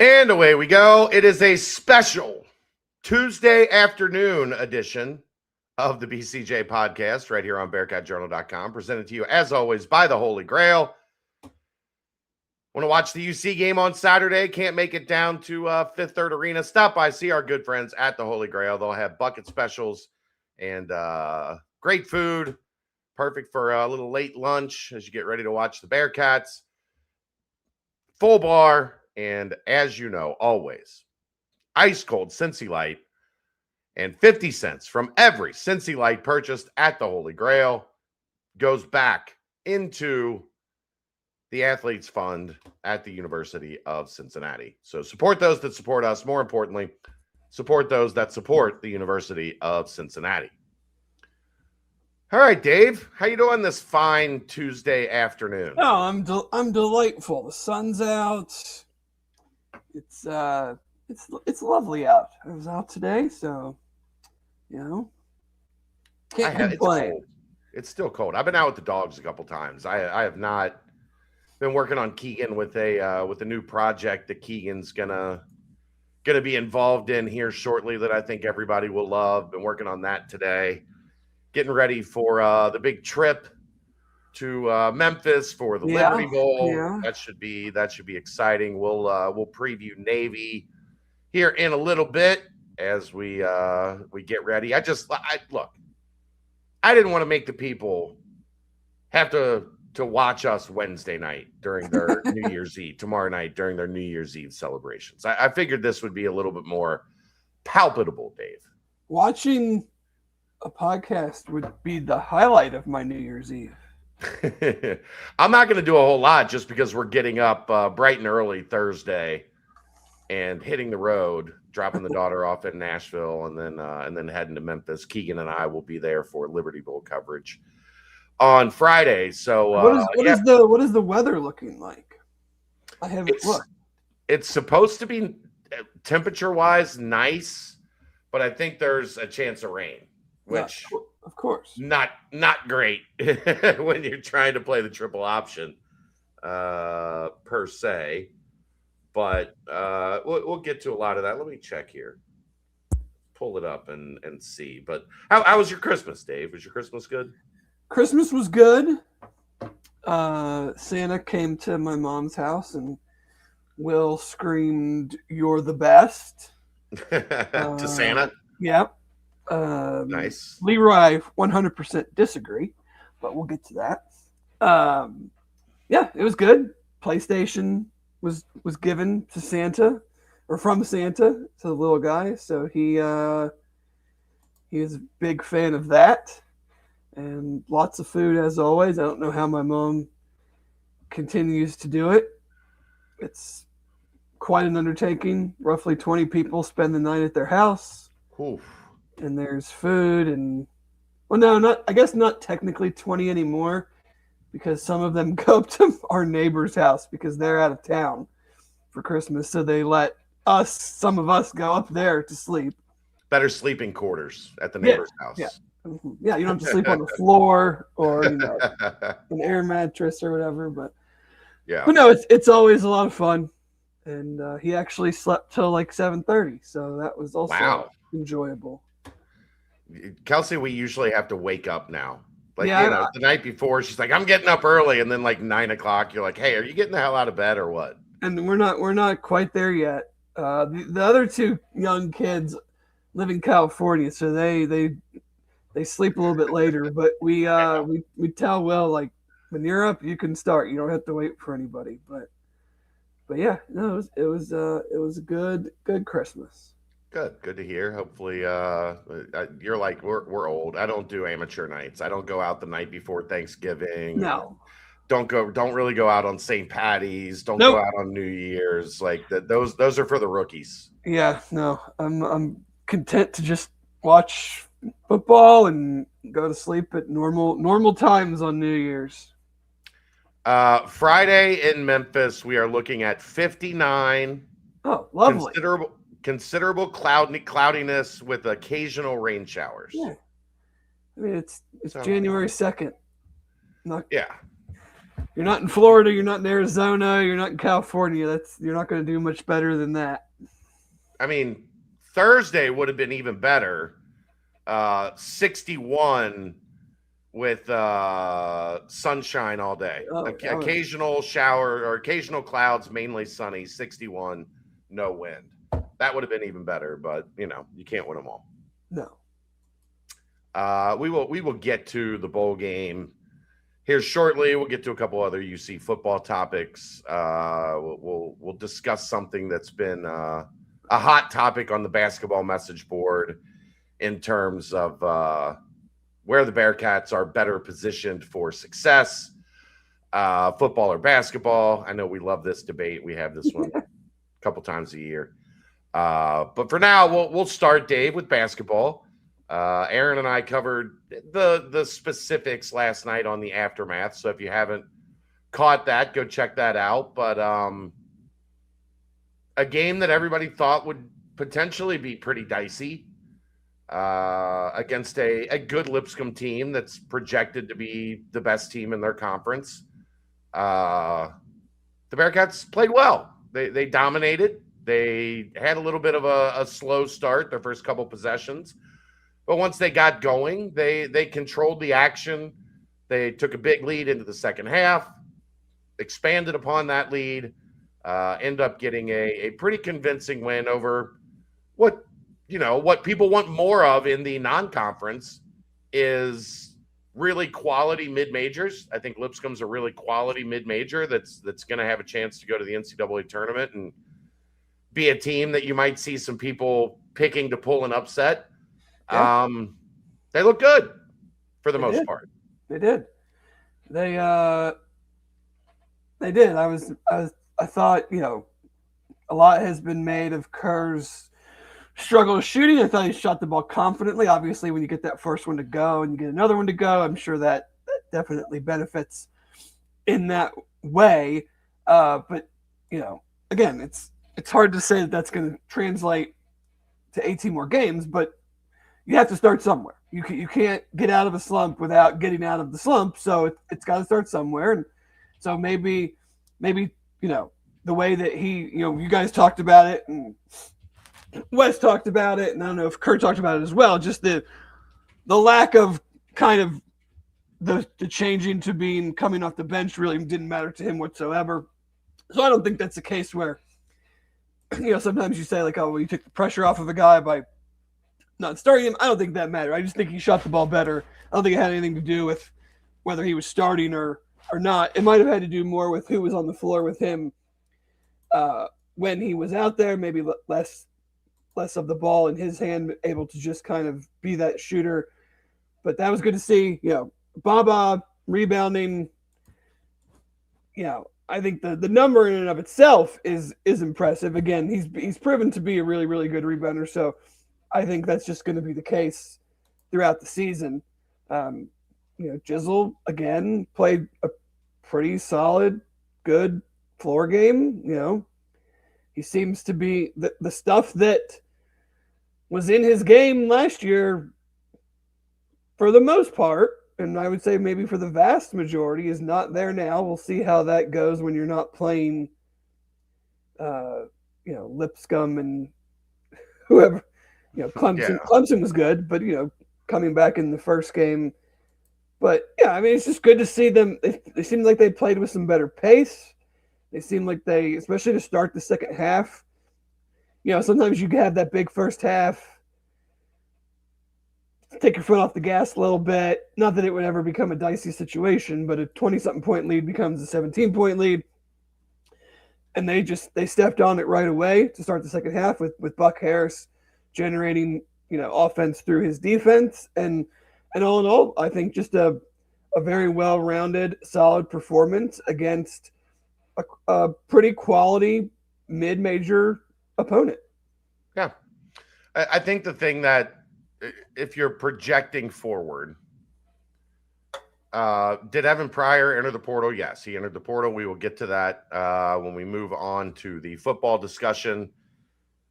And away we go. It is a special Tuesday afternoon edition of the BCJ Podcast right here on BearcatJournal.com, presented to you, as always, by the Holy Grail. Want to watch the UC game on Saturday? Can't make it down to Fifth Third Arena? Stop by, see our good friends at the Holy Grail. They'll have bucket specials and great food, perfect for a little late lunch as you get ready to watch the Bearcats. Full bar. And as you know, always, ice cold Cincy Light and 50 cents from every Cincy Light purchased at the Holy Grail goes back into the Athletes Fund at the University of Cincinnati. So support those that support us. More importantly, support those that support the University of Cincinnati. All right, Dave, how you doing this fine Tuesday afternoon? Oh, I'm delightful. The sun's out. It's lovely out. I was out today, so can't complain. It's still cold. I've been out with the dogs a couple times. I have not been working on Keegan with a new project that Keegan's gonna be involved in here shortly that I think everybody will love. Been working on that today, getting ready for the big trip to Memphis for the Liberty Bowl. Yeah. That should be exciting. We'll preview Navy here in a little bit as we get ready. I look. I didn't want to make the people have to watch us Wednesday night during their New Year's Eve, tomorrow night during their New Year's Eve celebrations. I figured this would be a little bit more palpable, Dave. Watching a podcast would be the highlight of my New Year's Eve. I'm not going to do a whole lot just because we're getting up bright and early Thursday and hitting the road, dropping the daughter off in Nashville, and then heading to Memphis. Keegan and I will be there for Liberty Bowl coverage on Friday. So what is the weather looking like? I haven't looked. It's supposed to be temperature-wise nice, but I think there's a chance of rain, which of course not great when you're trying to play the triple option per se. But we'll get to a lot of that. Let me check here. Pull it up and see. But how was your Christmas, Dave? Was your Christmas good? Christmas was good. Santa came to my mom's house and Will screamed, "You're the best." To Santa? Yep. Nice. Leroy 100% disagree, but we'll get to that. It was good. PlayStation was given to Santa, or from Santa to the little guy, so he is a big fan of that, and lots of food as always. I don't know how my mom continues to do it. It's quite an undertaking. Roughly 20 people spend the night at their house. Oof. And there's food and, I guess not technically 20 anymore, because some of them go up to our neighbor's house because they're out of town for Christmas. So they let some of us go up there to sleep. Better sleeping quarters at the neighbor's house. Yeah. Mm-hmm. Yeah, you don't have to sleep on the floor or an air mattress or whatever. But no, it's always a lot of fun. And he actually slept till like 7:30, so that was also enjoyable. Kelsey, we usually have to wake up now. The night before, she's like, "I'm getting up early," and then like 9 o'clock, you're like, "Hey, are you getting the hell out of bed or what?" And we're not quite there yet. The other two young kids live in California, so they sleep a little bit later. But we tell Will, like, when you're up, you can start. You don't have to wait for anybody. But yeah, no, it was a good Christmas. Good to hear. Hopefully, you're like, we're old. I don't do amateur nights. I don't go out the night before Thanksgiving. No. Don't really go out on St. Patty's. Don't go out on New Year's. Like those are for the rookies. Yeah, no. I'm content to just watch football and go to sleep at normal times on New Year's. Friday in Memphis, we are looking at 59. Oh, lovely. Considerable cloudiness with occasional rain showers. Yeah. I mean, it's January 2nd. You're not in Florida. You're not in Arizona. You're not in California. You're not going to do much better than that. I mean, Thursday would have been even better. 61 with sunshine all day. Occasional shower or occasional clouds, mainly sunny. 61, no wind. That would have been even better, but you can't win them all. No. We will get to the bowl game here shortly. We'll get to a couple other UC football topics. We'll discuss something that's been a hot topic on the basketball message board in terms of where the Bearcats are better positioned for success, football or basketball. I know we love this debate. We have this one a couple times a year. But for now, we'll start, Dave, with basketball. Aaron and I covered the specifics last night on the aftermath. So if you haven't caught that, go check that out. But a game that everybody thought would potentially be pretty dicey against a good Lipscomb team that's projected to be the best team in their conference. The Bearcats played well. They dominated. They had a little bit of a slow start, their first couple possessions. But once they got going, they controlled the action. They took a big lead into the second half, expanded upon that lead, ended up getting a pretty convincing win over what people want more of in the non-conference is really quality mid-majors. I think Lipscomb's a really quality mid-major that's going to have a chance to go to the NCAA tournament and be a team that you might see some people picking to pull an upset. Yeah. They look good for the most part. They did. They did. I thought, a lot has been made of Kerr's struggle shooting. I thought he shot the ball confidently. Obviously, when you get that first one to go and you get another one to go, I'm sure that definitely benefits in that way. But, again, it's hard to say that that's going to translate to 18 more games, but you have to start somewhere. You can't get out of a slump without getting out of the slump, so it's got to start somewhere. And so maybe the way that you guys talked about it and Wes talked about it, and I don't know if Kurt talked about it as well, just the lack of kind of the changing to coming off the bench really didn't matter to him whatsoever. So I don't think that's the case where sometimes you say, like, oh, well, you took the pressure off of a guy by not starting him. I don't think that mattered. I just think he shot the ball better. I don't think it had anything to do with whether he was starting or not. It might have had to do more with who was on the floor with him when he was out there, maybe less of the ball in his hand, able to just kind of be that shooter. But that was good to see. Baba rebounding. I think the number in and of itself is impressive. Again, he's proven to be a really, really good rebounder. So I think that's just going to be the case throughout the season. Jizzle, again, played a pretty solid, good floor game. He seems to be the stuff that was in his game last year for the most part, and I would say maybe for the vast majority, is not there now. We'll see how that goes when you're not playing, Lipscomb and whoever. Clemson. Yeah. Clemson was good, but coming back in the first game. But yeah, I mean, it's just good to see them. They seem like they played with some better pace. They seem like they, especially to start the second half. Sometimes you have that big first half. Take your foot off the gas a little bit. Not that it would ever become a dicey situation, but a 20-something point lead becomes a 17-point lead. And they stepped on it right away to start the second half with Buck Harris generating, offense through his defense. And all in all, I think just a very well-rounded, solid performance against a pretty quality mid-major opponent. Yeah. I think the thing that, if you're projecting forward, did Evan Pryor enter the portal? Yes, he entered the portal. We will get to that when we move on to the football discussion.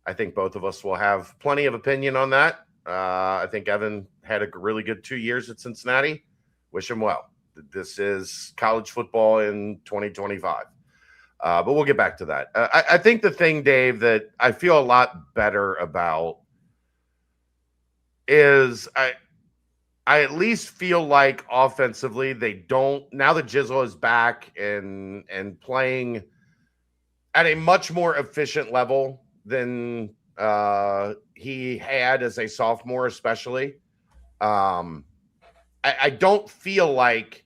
I think both of us will have plenty of opinion on that. I think Evan had a really good 2 years at Cincinnati. Wish him well. This is college football in 2025. But we'll get back to that. I think the thing, Dave, that I feel a lot better about is I at least feel like offensively they don't, now that Jizzle is back and playing at a much more efficient level than he had as a sophomore, especially. I don't feel like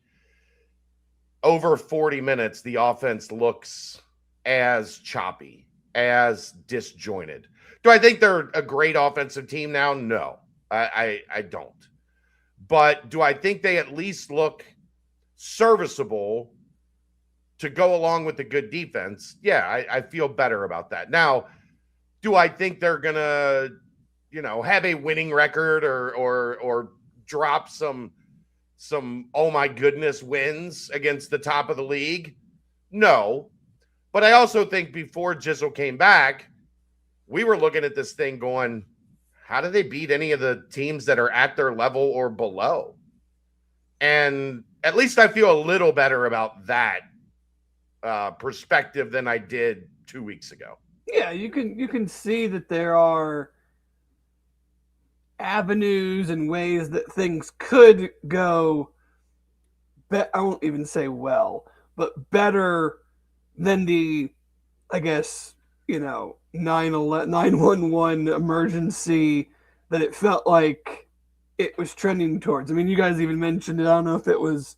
over 40 minutes the offense looks as choppy, as disjointed. Do I think they're a great offensive team now? No, I don't. But do I think they at least look serviceable to go along with the good defense? Yeah, I feel better about that. Now, do I think they're going to, have a winning record or drop some oh my goodness wins against the top of the league? No. But I also think before Jizzle came back, we were looking at this thing going, how do they beat any of the teams that are at their level or below? And at least I feel a little better about that perspective than I did 2 weeks ago. Yeah, you can see that there are avenues and ways that things could go. I won't even say well, but better than the, I guess, 911 emergency that it felt like it was trending towards. I mean, you guys even mentioned it. I don't know if it was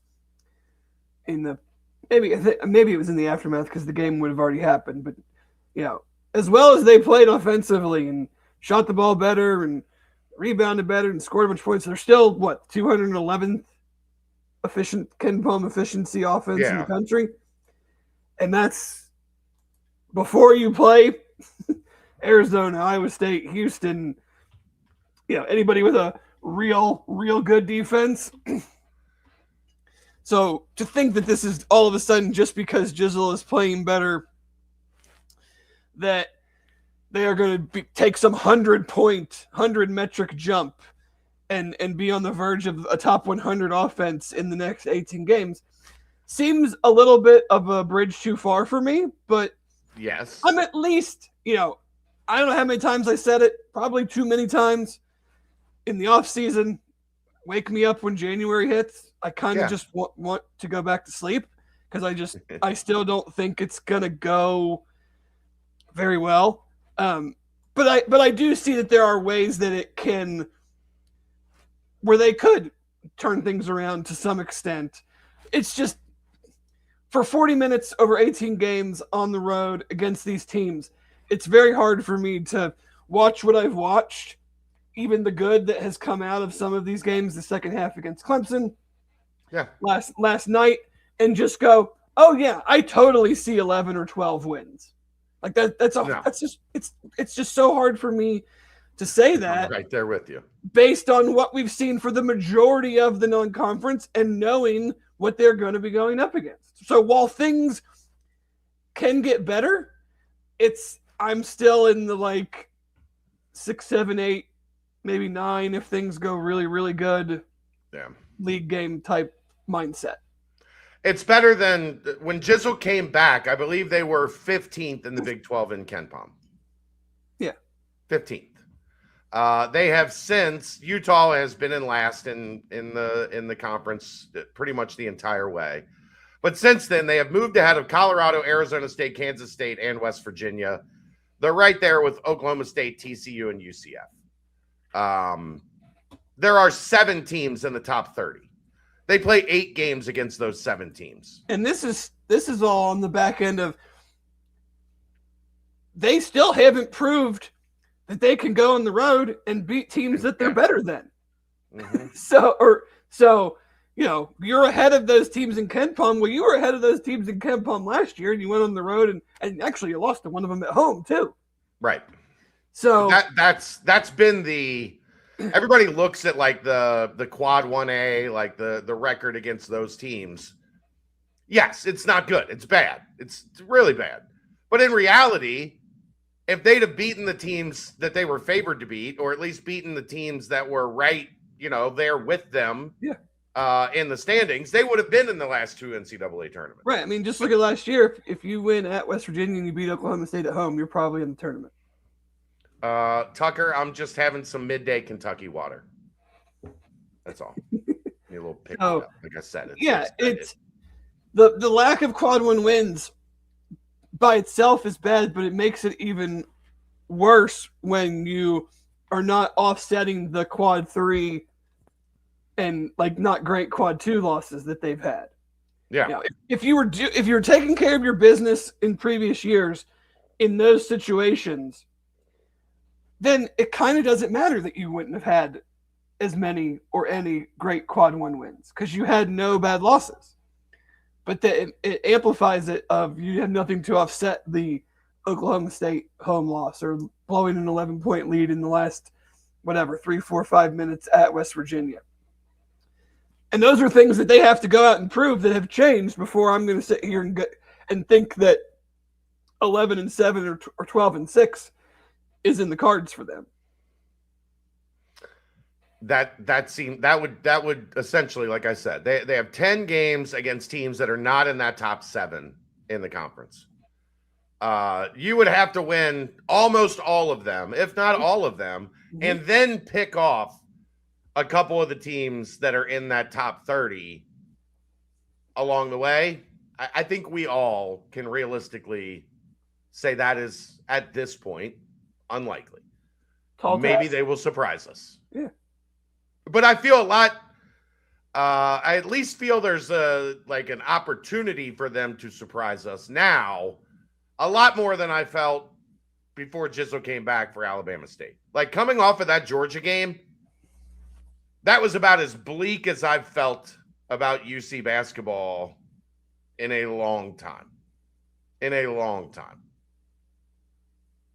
in the maybe it was in the aftermath because the game would have already happened. But as well as they played offensively and shot the ball better and rebounded better and scored a bunch of points, they're still 211th efficient KenPom efficiency offense in the country, and that's before you play Arizona, Iowa State, Houston, anybody with a real good defense. So to think that this is all of a sudden just because Jizzle is playing better, that they are going to take some 100 metric jump and be on the verge of a top 100 offense in the next 18 games seems a little bit of a bridge too far for me, but yes, I'm at least, I don't know how many times I said it, probably too many times in the off season. Wake me up when January hits. I kind of just want to go back to sleep because I still don't think it's going to go very well. But I do see that there are ways that it can, where they could turn things around to some extent. It's just for 40 minutes over 18 games on the road against these teams, it's very hard for me to watch what I've watched, even the good that has come out of some of these games, the second half against Clemson, last night, and just go, oh yeah, I totally see 11 or 12 wins. Like that's just so hard for me to say that. I'm right there with you. Based on what we've seen for the majority of the non-conference and knowing what they're going to be going up against. So while things can get better, I'm still in the 6, 7, 8, maybe 9 if things go really, really good. Yeah. League game type mindset. It's better than when Jizzle came back. I believe they were 15th in the Big 12 in KenPom. Yeah. 15th. They have since, Utah has been in last in the conference pretty much the entire way. But since then, they have moved ahead of Colorado, Arizona State, Kansas State, and West Virginia. They're right there with Oklahoma State, TCU, and UCF. There are 7 teams in the top 30. They play 8 games against those 7 teams. And this is all on the back end of they still haven't proved that they can go on the road and beat teams that they're better than. Mm-hmm. So you're ahead of those teams in KenPom. Well, you were ahead of those teams in KenPom last year, and you went on the road and actually you lost to one of them at home too. Right. So that's been the everybody looks at the quad 1A, the record against those teams. Yes, it's not good. It's bad. It's really bad. But in reality, if they'd have beaten the teams that they were favored to beat, or at least beaten the teams that were right, there with them, in the standings, they would have been in the last two NCAA tournaments. Right. I mean, just look at last year. If you win at West Virginia and you beat Oklahoma State at home, you're probably in the tournament. Tucker, I'm just having some midday Kentucky water. That's all. Need a little pick up. Like I said. It's the lack of quad one wins by itself is bad, but it makes it even worse when you are not offsetting the quad three and like not great quad two losses that they've had. Yeah. You know, if you were taking care of your business in previous years in those situations, then it kind of doesn't matter that you wouldn't have had as many or any great quad one wins because you had no bad losses. But it amplifies it of you have nothing to offset the Oklahoma State home loss or blowing an 11-point lead in the last, 3, 4, 5 minutes at West Virginia. And those are things that they have to go out and prove that have changed before I'm going to sit here and think that 11-7 or 12-6 is in the cards for them. That would essentially, like I said, they have 10 games against teams that are not in that top 7 in the conference. You would have to win almost all of them, if not all of them, and then pick off a couple of the teams that are in that top 30 along the way. I think we all can realistically say that is, at this point, unlikely. Maybe they will surprise us. Yeah. But I feel a lot, I at least feel there's an opportunity for them to surprise us now, a lot more than I felt before Jizzle came back for Alabama State. Like coming off of that Georgia game, that was about as bleak as I've felt about UC basketball in a long time.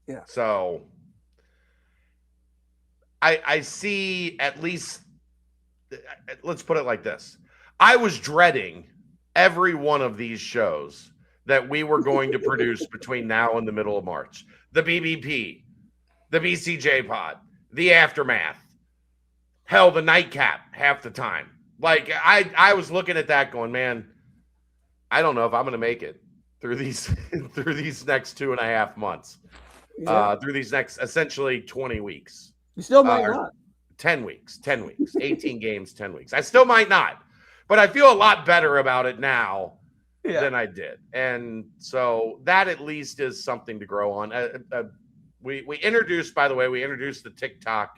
Yeah. So I see, at least, let's put it like this. I was dreading every one of these shows that we were going to produce between now and the middle of March. The BBP, the BCJ Pod, the Aftermath, hell, the Nightcap half the time. Like, I was looking at that going, man, I don't know if I'm going to make it through these next 2.5 months, through these next essentially 20 weeks. You still might not. 10 weeks, 18 games, 10 weeks. I still might not, but I feel a lot better about it now than I did. And so that at least is something to grow on. We introduced, by the way, the TikTok,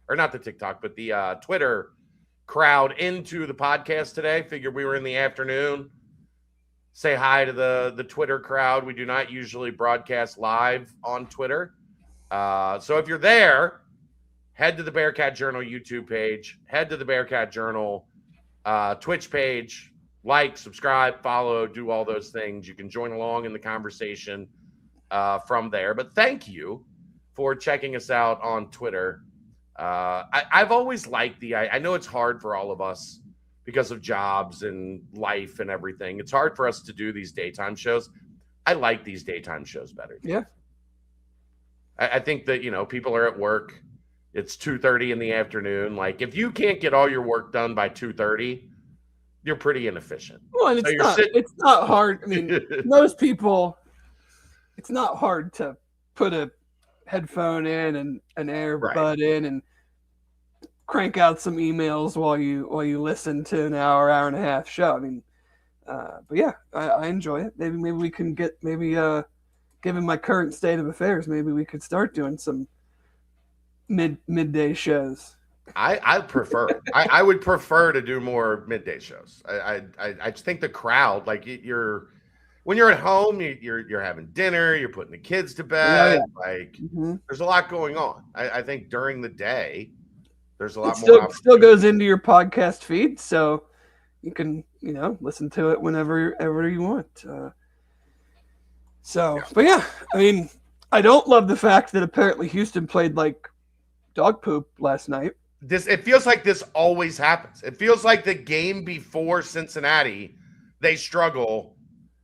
or not the TikTok, but the Twitter crowd into the podcast today. Figured we were in the afternoon. Say hi to the Twitter crowd. We do not usually broadcast live on Twitter. So if you're there, head to the Bearcat Journal YouTube page, head to the Bearcat Journal Twitch page, like, subscribe, follow, do all those things. You can join along in the conversation from there. But thank you for checking us out on Twitter. I've always liked I know it's hard for all of us because of jobs and life and everything. It's hard for us to do these daytime shows. I like these daytime shows better. Yeah. I think that, people are at work. It's 2:30 in the afternoon. Like, if you can't get all your work done by 2:30, you're pretty inefficient. Well, and it's not hard. I mean, most people, it's not hard to put a headphone in and an earbud in and crank out some emails while you listen to an hour and a half show. I mean, but yeah, I enjoy it. Maybe we can given my current state of affairs, maybe we could start doing some midday shows. I prefer. I would prefer to do more midday shows. I just think the crowd, like when you're at home, you're having dinner, you're putting the kids to bed. Like there's a lot going on. I think during the day, there's a lot more. Still goes into your podcast feed, so you can listen to it whenever you want. But yeah, I mean, I don't love the fact that apparently Houston played like dog poop last night. It feels like this always happens. It feels like the game before Cincinnati, they struggle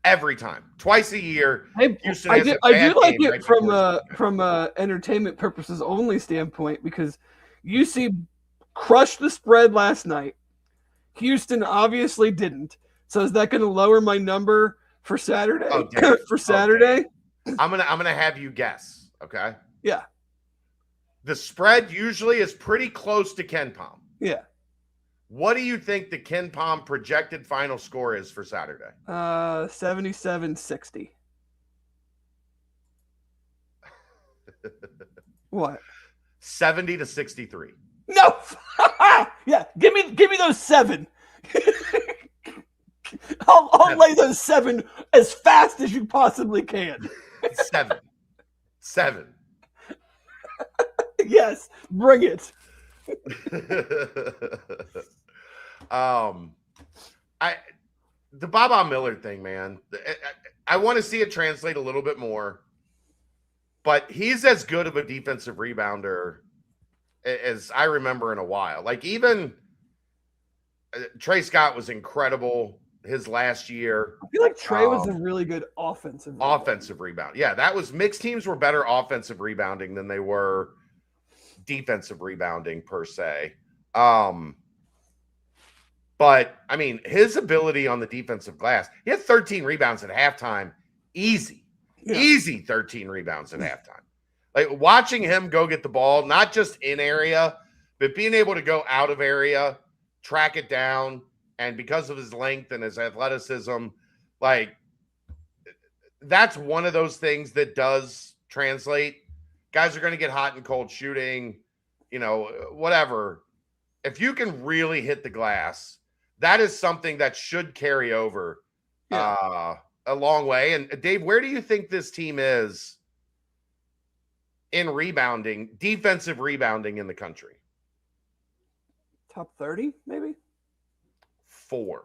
every time, twice a year. I do like it from a entertainment purposes only standpoint, because UC crushed the spread last night. Houston obviously didn't. So is that going to lower my number for Saturday? Oh, Dave. For Saturday? I'm gonna have you guess. Okay. Yeah. The spread usually is pretty close to Ken Palm. Yeah. What do you think the Ken Palm projected final score is for Saturday? 77-60. What? 70-63. No. Yeah, give me those 7. I'll lay those 7 as fast as you possibly can. 7. Yes, bring it. The Baba Miller thing, man. I want to see it translate a little bit more, but he's as good of a defensive rebounder as I remember in a while. Like, even Trey Scott was incredible his last year. I feel like Trey was a really good offensive rebound. Yeah, that was mixed teams were better offensive rebounding than they were defensive rebounding per se. But I mean, his ability on the defensive glass, he had 13 rebounds at halftime. Easy 13 rebounds at halftime. Like, watching him go get the ball, not just in area, but being able to go out of area, track it down, and because of his length and his athleticism, like, that's one of those things that does translate. Guys are going to get hot and cold shooting, whatever. If you can really hit the glass, that is something that should carry over a long way. And Dave, where do you think this team is in rebounding, defensive rebounding in the country? Top 30, maybe? 4.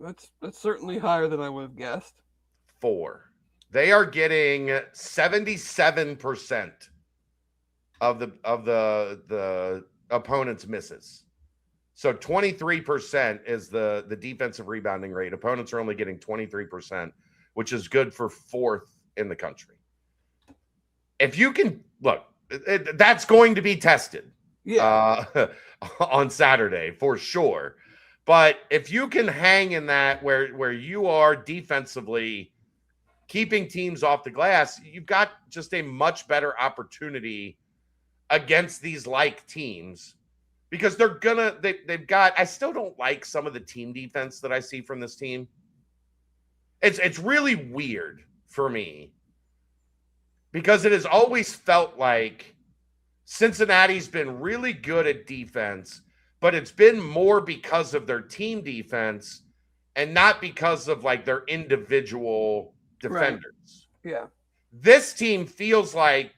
That's certainly higher than I would have guessed. 4. They are getting 77% of the opponent's misses. So 23% is the defensive rebounding rate. Opponents are only getting 23%, which is good for 4th in the country. If you can look, that's going to be tested on Saturday for sure. But if you can hang in that where you are defensively keeping teams off the glass, you've got just a much better opportunity against these like teams, because they've got, I still don't like some of the team defense that I see from this team. It's really weird for me, because it has always felt like Cincinnati's been really good at defense, but it's been more because of their team defense and not because of like their individual defenders. Right. Yeah. This team feels like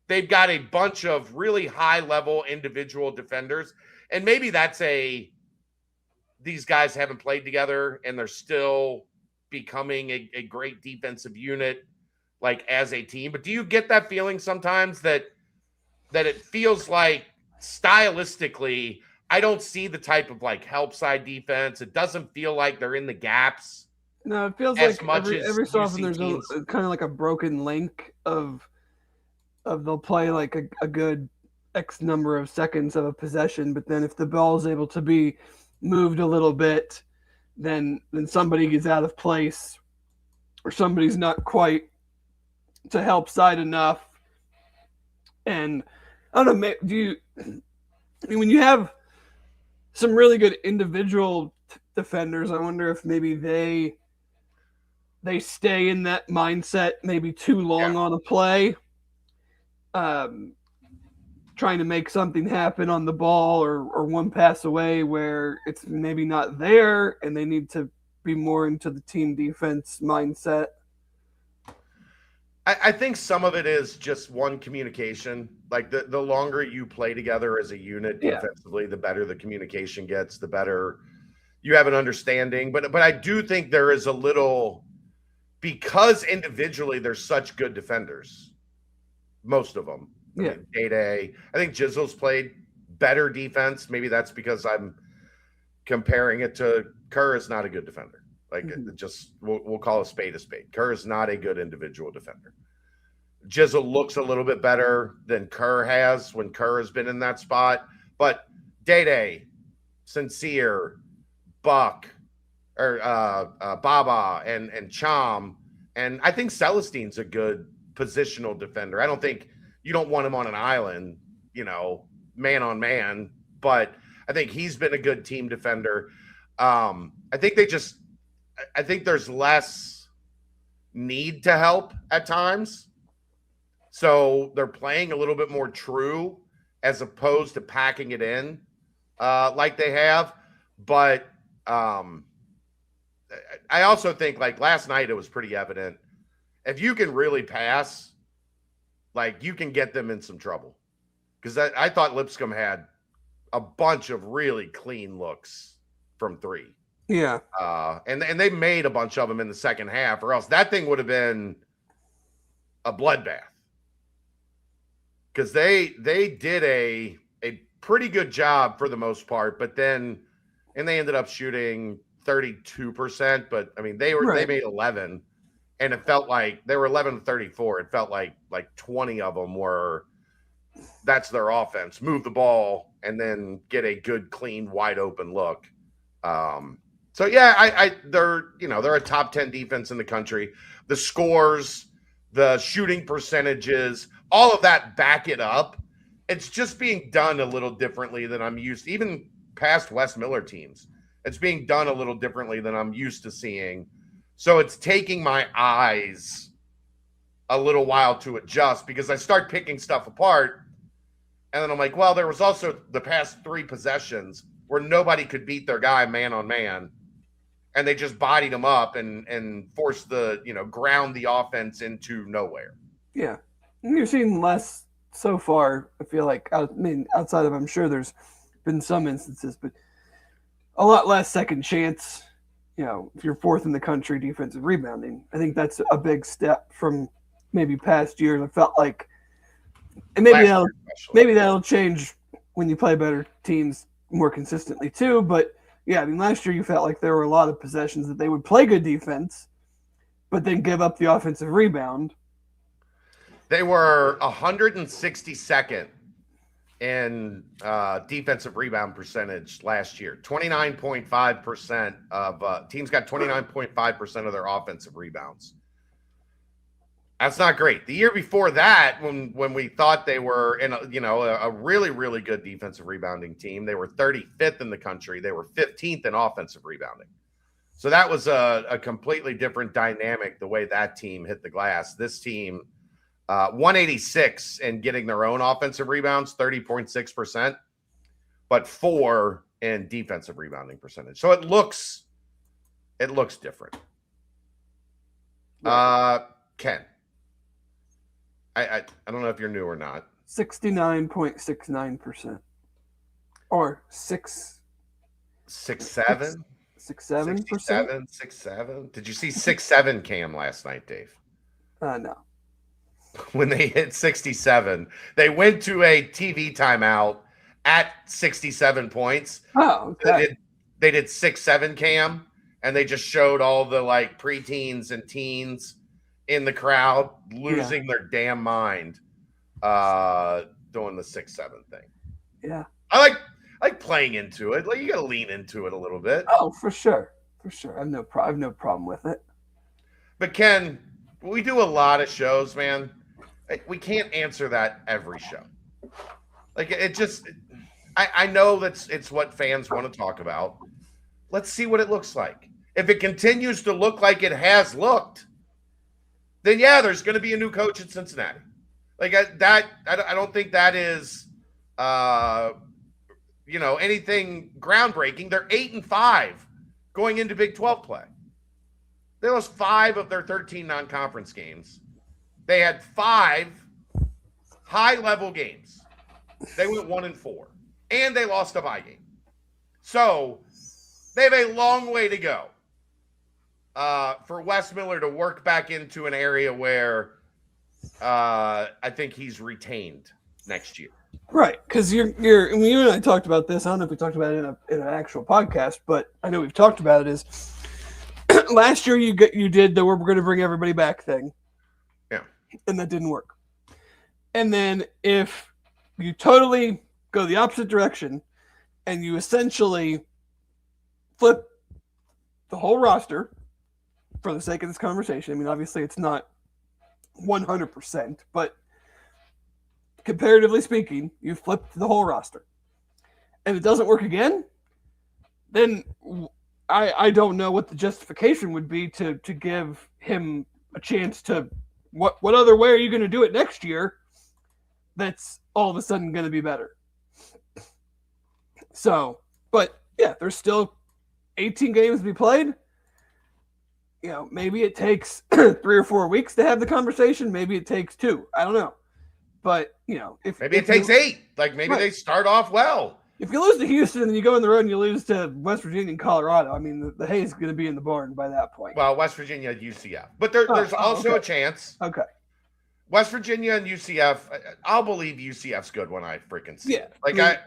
they've got a bunch of really high-level individual defenders, and maybe that's these guys haven't played together and they're still becoming a great defensive unit, like, as a team. But do you get that feeling sometimes that it feels like stylistically, I don't see the type of like help side defense. It doesn't feel like they're in the gaps. No, it feels like every so often there's a kind of like a broken link of they'll play like a good X number of seconds of a possession, but then if the ball is able to be moved a little bit, then somebody is out of place, or somebody's not quite to help side enough. And I don't know, when you have some really good individual defenders, I wonder if maybe they stay in that mindset maybe too long on a play, trying to make something happen on the ball or one pass away where it's maybe not there, and they need to be more into the team defense mindset. I think some of it is just one, communication. Like, the longer you play together as a unit defensively, the better the communication gets, the better you have an understanding. But I do think there is a little, because individually they're such good defenders, most of them. I mean, Day-Day. I think Jizzle's played better defense. Maybe that's because I'm comparing it to Kerr is not a good defender. Like, just we'll call a spade a spade. Kerr is not a good individual defender. Jizzle looks a little bit better than Kerr has when Kerr has been in that spot. But Day-Day, Sincere, Buck or Baba and Chom. And I think Celestine's a good positional defender. I don't think you don't want him on an island, man on man, but I think he's been a good team defender. I think there's less need to help at times. So they're playing a little bit more true as opposed to packing it in like they have. But I also think, like last night, it was pretty evident. If you can really pass, like you can get them in some trouble. Because I thought Lipscomb had a bunch of really clean looks from three. Yeah. And they made a bunch of them in the second half, or else that thing would have been a bloodbath. Because they did a pretty good job for the most part, but then they ended up shooting 32%. But I mean, they made 11, and it felt like they were 11 to 34. It felt like 20 of them were. That's their offense. Move the ball and then get a good, clean, wide open look. So yeah, they're a top 10 defense in the country. The scores, the shooting percentages, all of that back it up. It's just being done a little differently than I'm used to. Even past Wes Miller teams, it's being done a little differently than I'm used to seeing. So it's taking my eyes a little while to adjust because I start picking stuff apart. And then I'm like, well, there was also the past 3 possessions where nobody could beat their guy man on man. And they just bodied him up and forced ground the offense into nowhere. Yeah. You've seen less so far, I feel like. Outside of, I'm sure there's been some instances, but a lot less second chance. If you're 4th in the country defensive rebounding, I think that's a big step from maybe past years. I felt like, and maybe that'll change when you play better teams more consistently too. But yeah, I mean, last year you felt like there were a lot of possessions that they would play good defense, but then give up the offensive rebound. They were 162nd in defensive rebound percentage last year. 29.5% of teams got 29.5% of their offensive rebounds. That's not great. The year before that, when we thought they were in a really, really good defensive rebounding team, they were 35th in the country. They were 15th in offensive rebounding. So that was a completely different dynamic the way that team hit the glass. This team, 186 and getting their own offensive rebounds, 30.6%, but 4 in defensive rebounding percentage. So it looks different. Ken. I don't know if you're new or not. 69.69%. Or 6. 6.7? 6.7%? 6.7. Did you see 6.7 Cam last night, Dave? No. When they hit 67, they went to a TV timeout at 67 points. Oh, okay. They did 6.7 Cam, and they just showed all the preteens and teens in the crowd losing their damn mind doing the 6.7 thing. Yeah. I like playing into it. You got to lean into it a little bit. Oh, for sure. I have no problem with it. But Ken, we do a lot of shows, man. We can't answer that every show. I know it's what fans want to talk about. Let's see what it looks like. If it continues to look like it has looked, then yeah, there's going to be a new coach at Cincinnati. I don't think that is, anything groundbreaking. They're 8-5 going into Big 12 play. They lost 5 of their 13 non-conference games. They had 5 high-level games. They went 1-4, and they lost a bye game. So they have a long way to go for Wes Miller to work back into an area where I think he's retained next year. Right, because you and I talked about this. I don't know if we talked about it in an actual podcast, but I know we've talked about it. Is last year you did the we're going to bring everybody back thing. Yeah. And that didn't work. And then if you totally go the opposite direction and you essentially flip the whole roster for the sake of this conversation. I mean, obviously it's not 100%, but comparatively speaking, you flipped the whole roster and it doesn't work again, then I don't know what the justification would be to give him a chance to what other way are you going to do it next year that's all of a sudden going to be better. So, but yeah, there's still 18 games to be played. You know, maybe it takes 3 or 4 weeks to have the conversation. Maybe it takes 2. I don't know. But, you know, if it takes 8, like maybe they start off well. If you lose to Houston and you go on the road and you lose to West Virginia and Colorado, I mean, the hay's going to be in the barn by that point. Well, West Virginia, UCF. But there's also a chance. Okay. West Virginia and UCF, I'll believe UCF's good when I freaking see it. Like,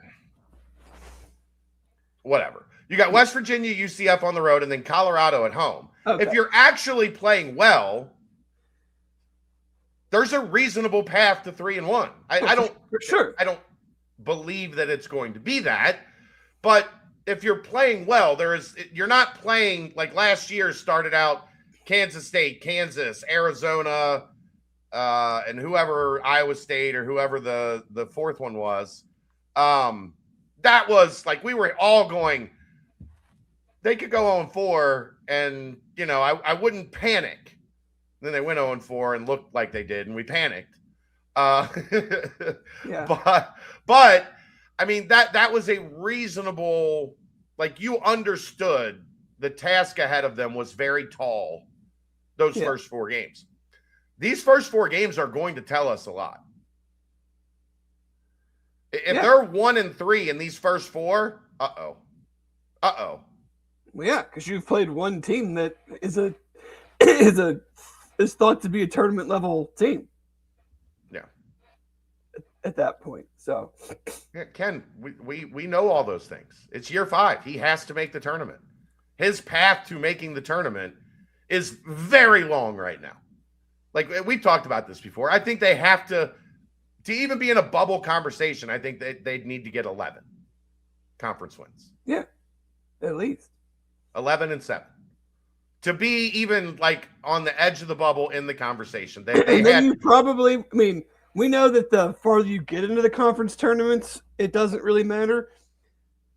whatever. You got West Virginia, UCF on the road, and then Colorado at home. Okay. If you're actually playing well, there's a reasonable path to 3-1. I don't believe that it's going to be that, but if you're playing well, you're not playing like last year started out Kansas State, Kansas, Arizona, and whoever, Iowa State or whoever the fourth one was. That was like we were all going, they could go 0-4 and, you know, I wouldn't panic. Then they went 0-4 and looked like they did, and we panicked. Yeah. But I mean, that was a reasonable, like you understood the task ahead of them was very tall, those first 4 games. These first 4 games are going to tell us a lot. If they're 1-3 in these first 4, uh-oh. Well, yeah, because you've played one team that is thought to be a tournament level team. Yeah. At that point. So Ken, we know all those things. It's year 5. He has to make the tournament. His path to making the tournament is very long right now. Like we've talked about this before. I think they have to even be in a bubble conversation. I think they'd need to get 11 conference wins. Yeah, at least 11-7 to be even like on the edge of the bubble in the conversation. We know that the farther you get into the conference tournaments, it doesn't really matter,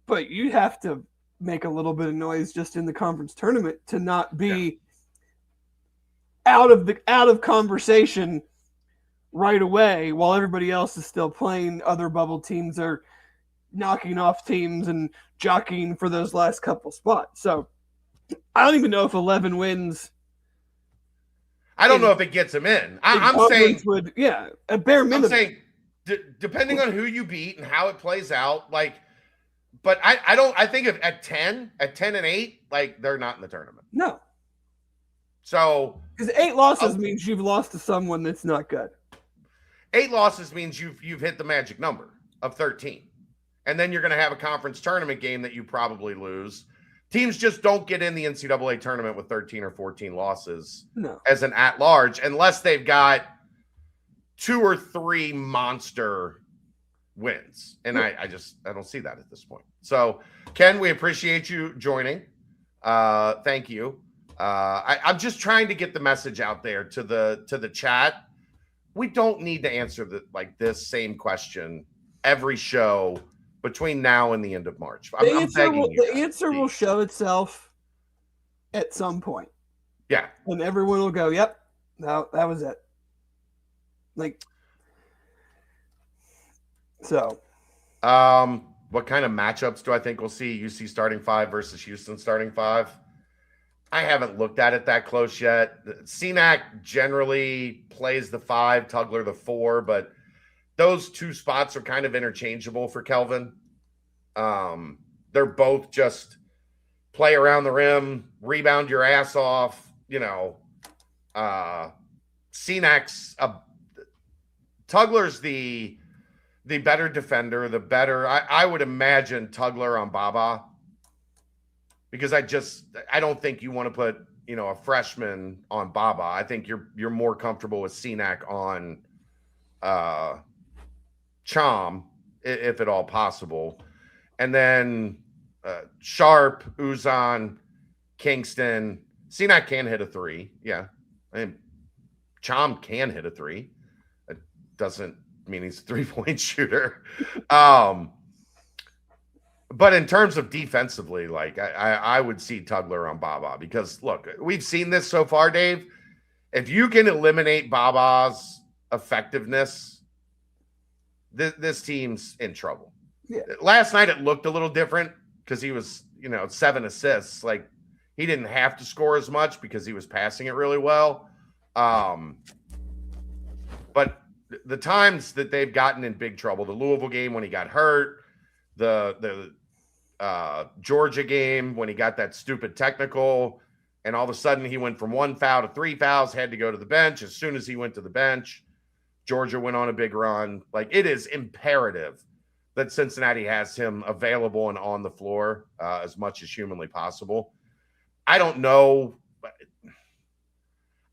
but you have to make a little bit of noise just in the conference tournament to not be out of conversation right away while everybody else is still playing. Other bubble teams are knocking off teams and jockeying for those last couple spots. So I don't even know if 11 wins. I don't know if it gets them in. I'm saying a bare minimum. I'm saying depending on who you beat and how it plays out, like, but I think if at 10-8, like they're not in the tournament. No. So because 8 losses means you've lost to someone that's not good. 8 losses means you've hit the magic number of 13. And then you're going to have a conference tournament game that you probably lose. Teams just don't get in the NCAA tournament with 13 or 14 losses as an at-large unless they've got 2 or 3 monster wins. And I don't see that at this point. So, Ken, we appreciate you joining. Thank you. I'm just trying to get the message out there to the chat. We don't need to answer this same question every show between now and the end of March. The answer will show itself at some point. Yeah. And everyone will go, yep, that was it. Like, so. What kind of matchups do I think we'll see? UC starting 5 versus Houston starting 5? I haven't looked at it that close yet. CNAC generally plays the 5, Tugler the 4, but those 2 spots are kind of interchangeable for Kelvin. They're both just play around the rim, rebound your ass off, you know. CNAC's Tugler's the better defender, the better. I would imagine Tugler on Baba. Because I don't think you want to put, you know, a freshman on Baba. I think you're more comfortable with CNAC on Chom, if at all possible. And then Sharp, Uzan, Kingston. Sinat can hit a three. Yeah. I mean, Chom can hit a three. It doesn't mean he's a 3-point shooter. But in terms of defensively, like I would see Tugler on Baba because look, we've seen this so far, Dave. If you can eliminate Baba's effectiveness, this team's in trouble. Yeah. Last night it looked a little different because he was, 7 assists. Like he didn't have to score as much because he was passing it really well. But the times that they've gotten in big trouble, the Louisville game when he got hurt, the Georgia game when he got that stupid technical, and all of a sudden he went from 1 foul to 3 fouls, had to go to the bench. As soon as he went to the bench, Georgia went on a big run. Like it is imperative that Cincinnati has him available and on the floor as much as humanly possible. I don't know.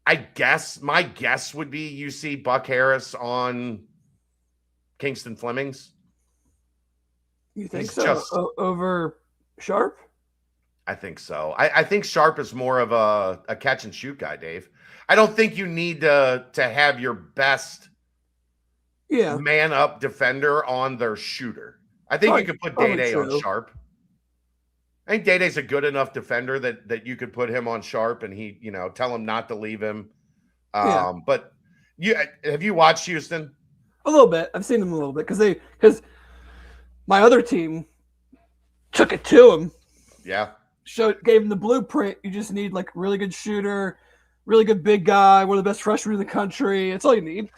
My guess would be you see Buck Harris on Kingston Flemings. You think so? Over Sharp? I think so. I think Sharp is more of a catch and shoot guy, Dave. I don't think you need to have your best man up defender on their shooter. I think you could put Day on Sharp. I think Day-Day's a good enough defender that you could put him on Sharp and he, tell him not to leave him. But have you watched Houston? A little bit. I've seen them a little bit because my other team took it to him. Yeah. Gave him the blueprint. You just need like really good shooter, really good big guy, one of the best freshmen in the country. That's all you need.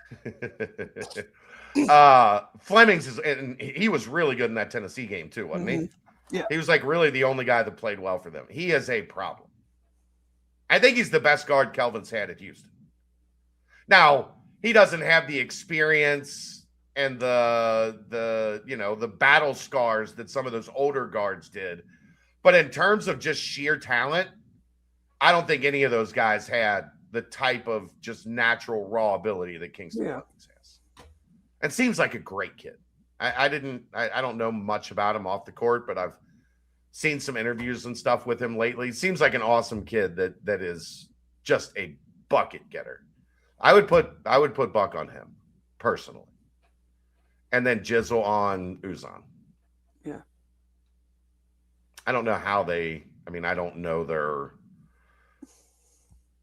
Flemings and he was really good in that Tennessee game too, wasn't he? Yeah. He was like really the only guy that played well for them. He is a problem. I think he's the best guard Kelvin's had at Houston. Now, he doesn't have the experience and the battle scars that some of those older guards did. But in terms of just sheer talent, I don't think any of those guys had the type of just natural raw ability that Kingston Flemings has. And seems like a great kid. I don't know much about him off the court, but I've seen some interviews and stuff with him lately. Seems like an awesome kid that is just a bucket getter. I would put Buck on him personally. And then Jizzle on Uzan. Yeah. I don't know how I don't know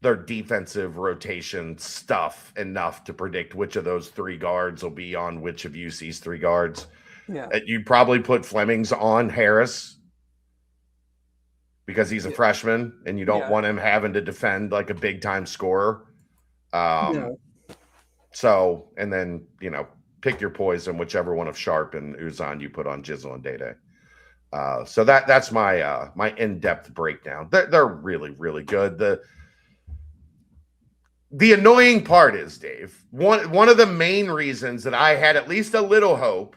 their defensive rotation stuff enough to predict which of those 3 guards will be on which of UC's 3 guards. Yeah. You'd probably put Flemings on Harris because he's a freshman and you don't want him having to defend like a big time scorer. So, and then, pick your poison, whichever one of Sharp and Uzan you put on Jizzle and Day-Day. So that's my my in-depth breakdown. They're really, really good. The annoying part is, Dave, one of the main reasons that I had at least a little hope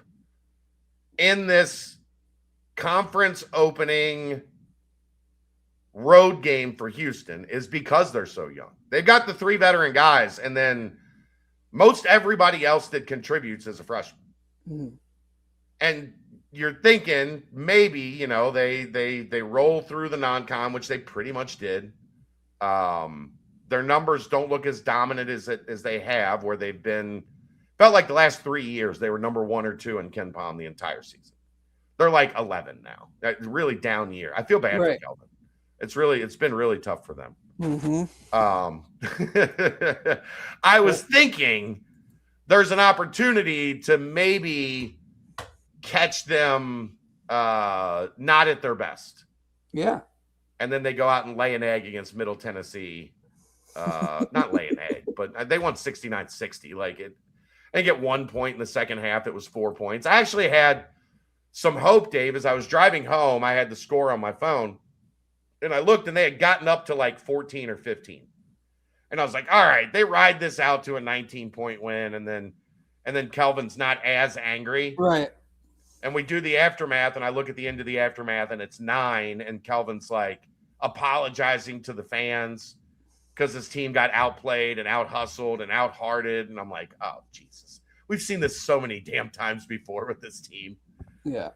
in this conference opening road game for Houston is because they're so young. They've got the 3 veteran guys, and then most everybody else that contributes is a freshman. Mm. And you're thinking maybe, they roll through the non-con, which they pretty much did. Their numbers don't look as dominant as they have, where they've been. Felt like the last 3 years they were number 1 or 2 in Ken Palm the entire season. They're like 11 now. Really down year. I feel bad for Kelvin. It's been really tough for them. Mm-hmm. I was thinking there's an opportunity to maybe catch them not at their best. Yeah. And then they go out and lay an egg against Middle Tennessee. Not lay an egg, but they won 69-60. Like it, I think at one point in the second half, it was 4 points. I actually had some hope, Dave, as I was driving home. I had the score on my phone, and I looked, and they had gotten up to like 14 or 15. And I was like, all right, they ride this out to a 19-point win, and then Kelvin's not as angry. Right. And we do the aftermath, and I look at the end of the aftermath, and it's 9, and Kelvin's like apologizing to the fans because his team got outplayed and out-hustled and out-hearted. And I'm like, oh, Jesus. We've seen this so many damn times before with this team. Yeah.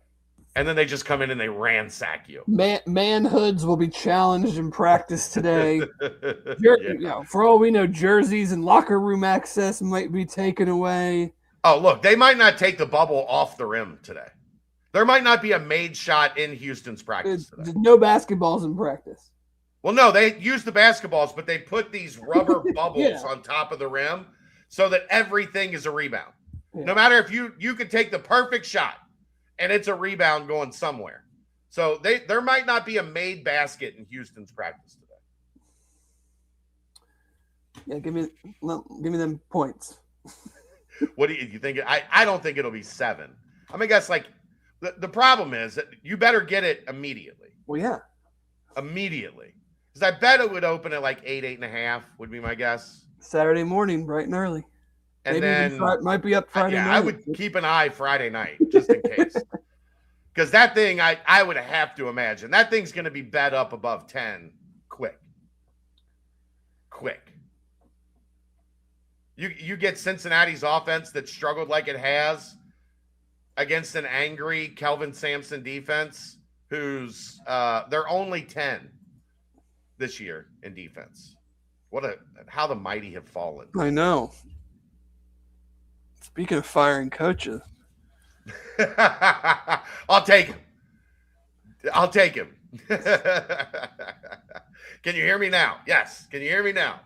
and then they just come in and they ransack you. Manhoods will be challenged in practice today. Yeah. For all we know, jerseys and locker room access might be taken away. Oh, look, they might not take the bubble off the rim today. There might not be a made shot in Houston's practice today. No basketballs in practice. Well, no, they use the basketballs, but they put these rubber bubbles on top of the rim so that everything is a rebound. Yeah. No matter if you could take the perfect shot and it's a rebound going somewhere. So there might not be a made basket in Houston's practice today. Yeah, give me them points. What do you think? I don't think it'll be 7. I mean, I guess like the problem is that you better get it immediately. Well, yeah. Immediately. Because I bet it would open at like 8.5 would be my guess. Saturday morning, bright and early. And maybe then might be up Friday night. I would keep an eye Friday night just in case. Because that thing, I would have to imagine that thing's going to be bet up above 10 quick. You get Cincinnati's offense that struggled like it has against an angry Kelvin Sampson defense, who's they're only 10 this year in defense. How the mighty have fallen. I know. Speaking of firing coaches. I'll take him. Can you hear me now? Yes. Can you hear me now?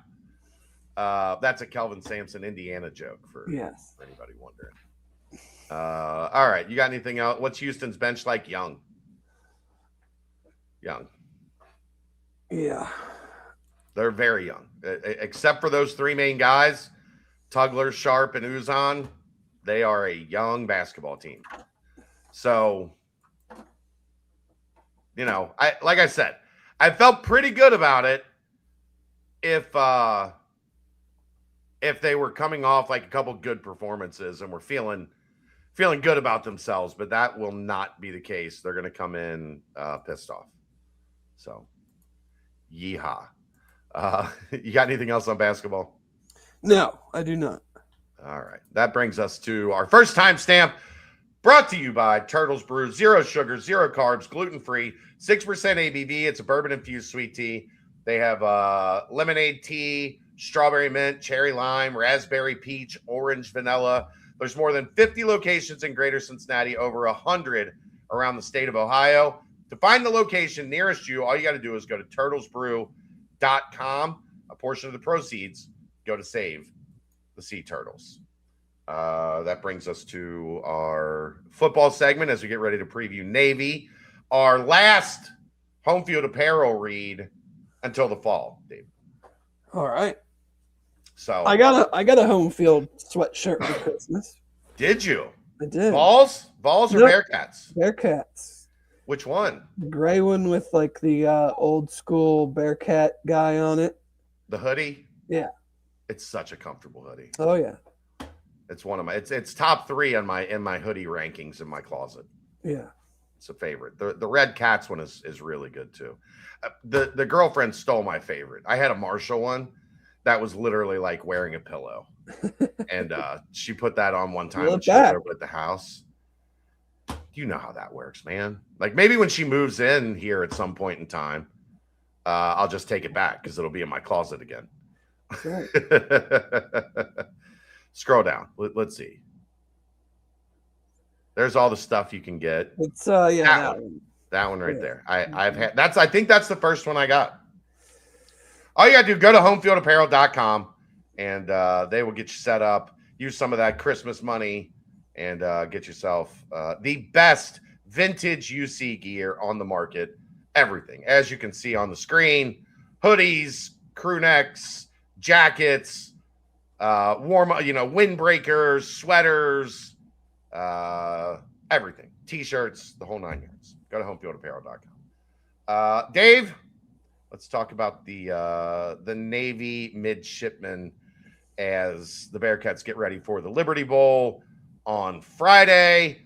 That's a Kelvin Sampson, Indiana joke for anybody wondering. All right. You got anything else? What's Houston's bench like? Young. Yeah. They're very young. Except for those 3 main guys, Tugler, Sharp, and Uzan, they are a young basketball team. So, like I said, I felt pretty good about it if they were coming off like a couple good performances and were feeling good about themselves, but that will not be the case. They're going to come in pissed off. So, yeehaw. You got anything else on basketball? No, I do not. All right. That brings us to our first timestamp, brought to you by Turtles Brew. 0 sugar, 0 carbs, gluten-free, 6% ABV. It's a bourbon-infused sweet tea. They have lemonade tea, strawberry mint, cherry lime, raspberry peach, orange vanilla. There's more than 50 locations in Greater Cincinnati, over 100 around the state of Ohio. To find the location nearest you, all you got to do is go to turtlesbrew.com. A portion of the proceeds go to save the Sea Turtles. That brings us to our football segment as we get ready to preview Navy. Our last home field apparel read until the fall, Dave. All right. So I got a home field sweatshirt for Christmas. Did you? I did. Balls or Bearcats? Bearcats. Which one? The gray one with like the old school Bearcat guy on it. The hoodie? Yeah. It's such a comfortable hoodie. Oh yeah. It's one of my it's top 3 in my hoodie rankings in my closet. Yeah. It's a favorite. The Red Cats one is really good too. The girlfriend stole my favorite. I had a Marshall one that was literally like wearing a pillow. And she put that on one time when she was over at the house. You know how that works, man. Like maybe when she moves in here at some point in time, I'll just take it back because it'll be in my closet again. Right. Scroll down. Let's see. There's all the stuff you can get. It's that one right there. I've had I think that's the first one I got. All you gotta do, go to homefieldapparel.com and they will get you set up. Use some of that Christmas money and get yourself the best vintage UC gear on the market. Everything, as you can see on the screen: hoodies, crew necks, jackets, windbreakers, sweaters, everything, t-shirts, the whole 9 yards. Go to homefieldapparel.com. Dave, let's talk about the Navy midshipmen as the Bearcats get ready for the Liberty Bowl on Friday.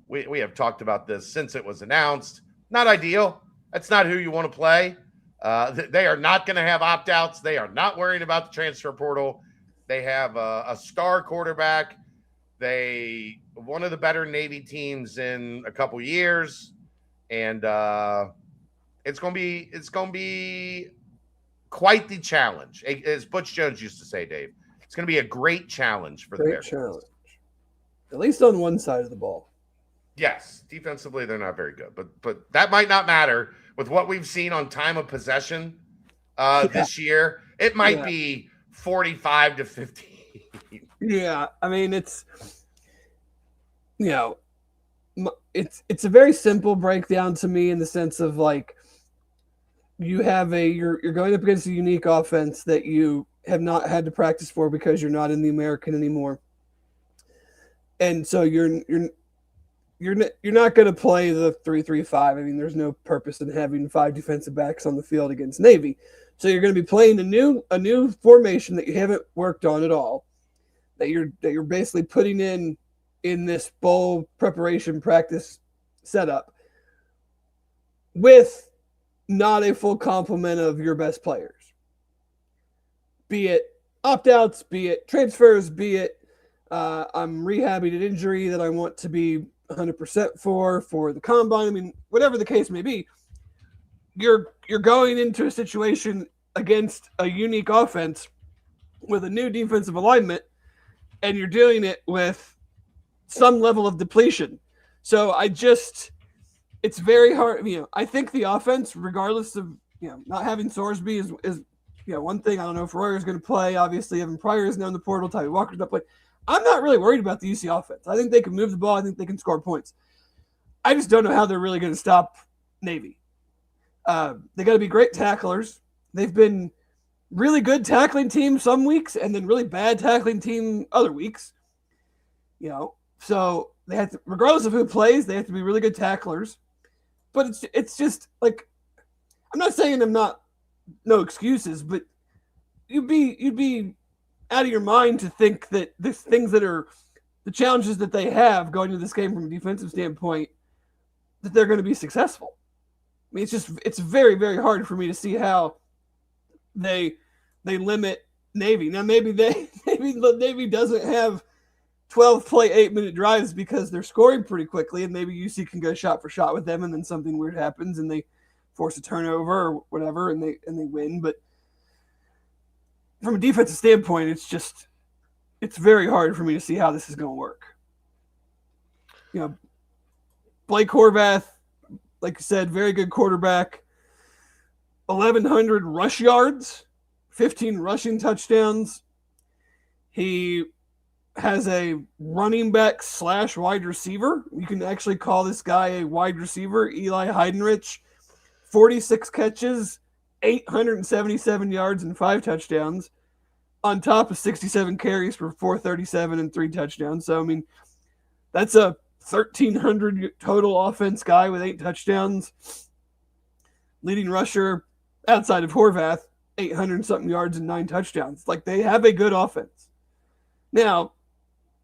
We have talked about this since it was announced. Not ideal. That's not who you want to play. They are not going to have opt-outs. They are not worried about the transfer portal. They have a star quarterback. They one of the better Navy teams in a couple years, and it's gonna be quite the challenge, as Butch Jones used to say, Dave. It's gonna be a great challenge for the Bears. Great challenge, at least on one side of the ball. Yes, defensively they're not very good, but that might not matter with what we've seen on time of possession this year. It might be 45-15. Yeah, I mean it's it's a very simple breakdown to me in the sense of like you have you're going up against a unique offense that you have not had to practice for because you're not in the American anymore, and so you're not going to play the 3-3-5. I mean, there's no purpose in having 5 defensive backs on the field against Navy. So you're going to be playing a new formation that you haven't worked on at all, that you're basically putting in this bowl preparation practice setup with not a full complement of your best players. Be it opt-outs, be it transfers, be it I'm rehabbing an injury that I want to be 100% for the combine. I mean, whatever the case may be, you're going into a situation against a unique offense with a new defensive alignment, and you're doing it with some level of depletion. So it's very hard. I think the offense, regardless of not having Sorsby is one thing. I don't know if Royer is going to play. Obviously, Evan Pryor is now in the portal. Tyree Walker's not playing. I'm not really worried about the UC offense. I think they can move the ball. I think they can score points. I just don't know how they're really going to stop Navy. They got to be great tacklers. They've been really good tackling team some weeks and then really bad tackling team other weeks. So they have to, regardless of who plays, they have to be really good tacklers. But it's just like, I'm not saying no excuses, but you'd be out of your mind to think that these things that are the challenges that they have going to this game from a defensive standpoint, that they're going to be successful. I mean, it's very, very hard for me to see how they limit Navy. Now, maybe Navy doesn't have 12 play 8-minute drives because they're scoring pretty quickly, and maybe UC can go shot for shot with them, and then something weird happens and they force a turnover or whatever, and they win. But from a defensive standpoint, it's very hard for me to see how this is going to work. Blake Horvath, like I said, very good quarterback. 1,100 rush yards, 15 rushing touchdowns. He has a running back / wide receiver. You can actually call this guy a wide receiver, Eli Heidenrich. 46 catches, 877 yards, and 5 touchdowns, on top of 67 carries for 437 and 3 touchdowns. So, I mean, that's a 1,300 total offense guy with 8 touchdowns. Leading rusher outside of Horvath, 800-something yards and 9 touchdowns. Like, they have a good offense. Now,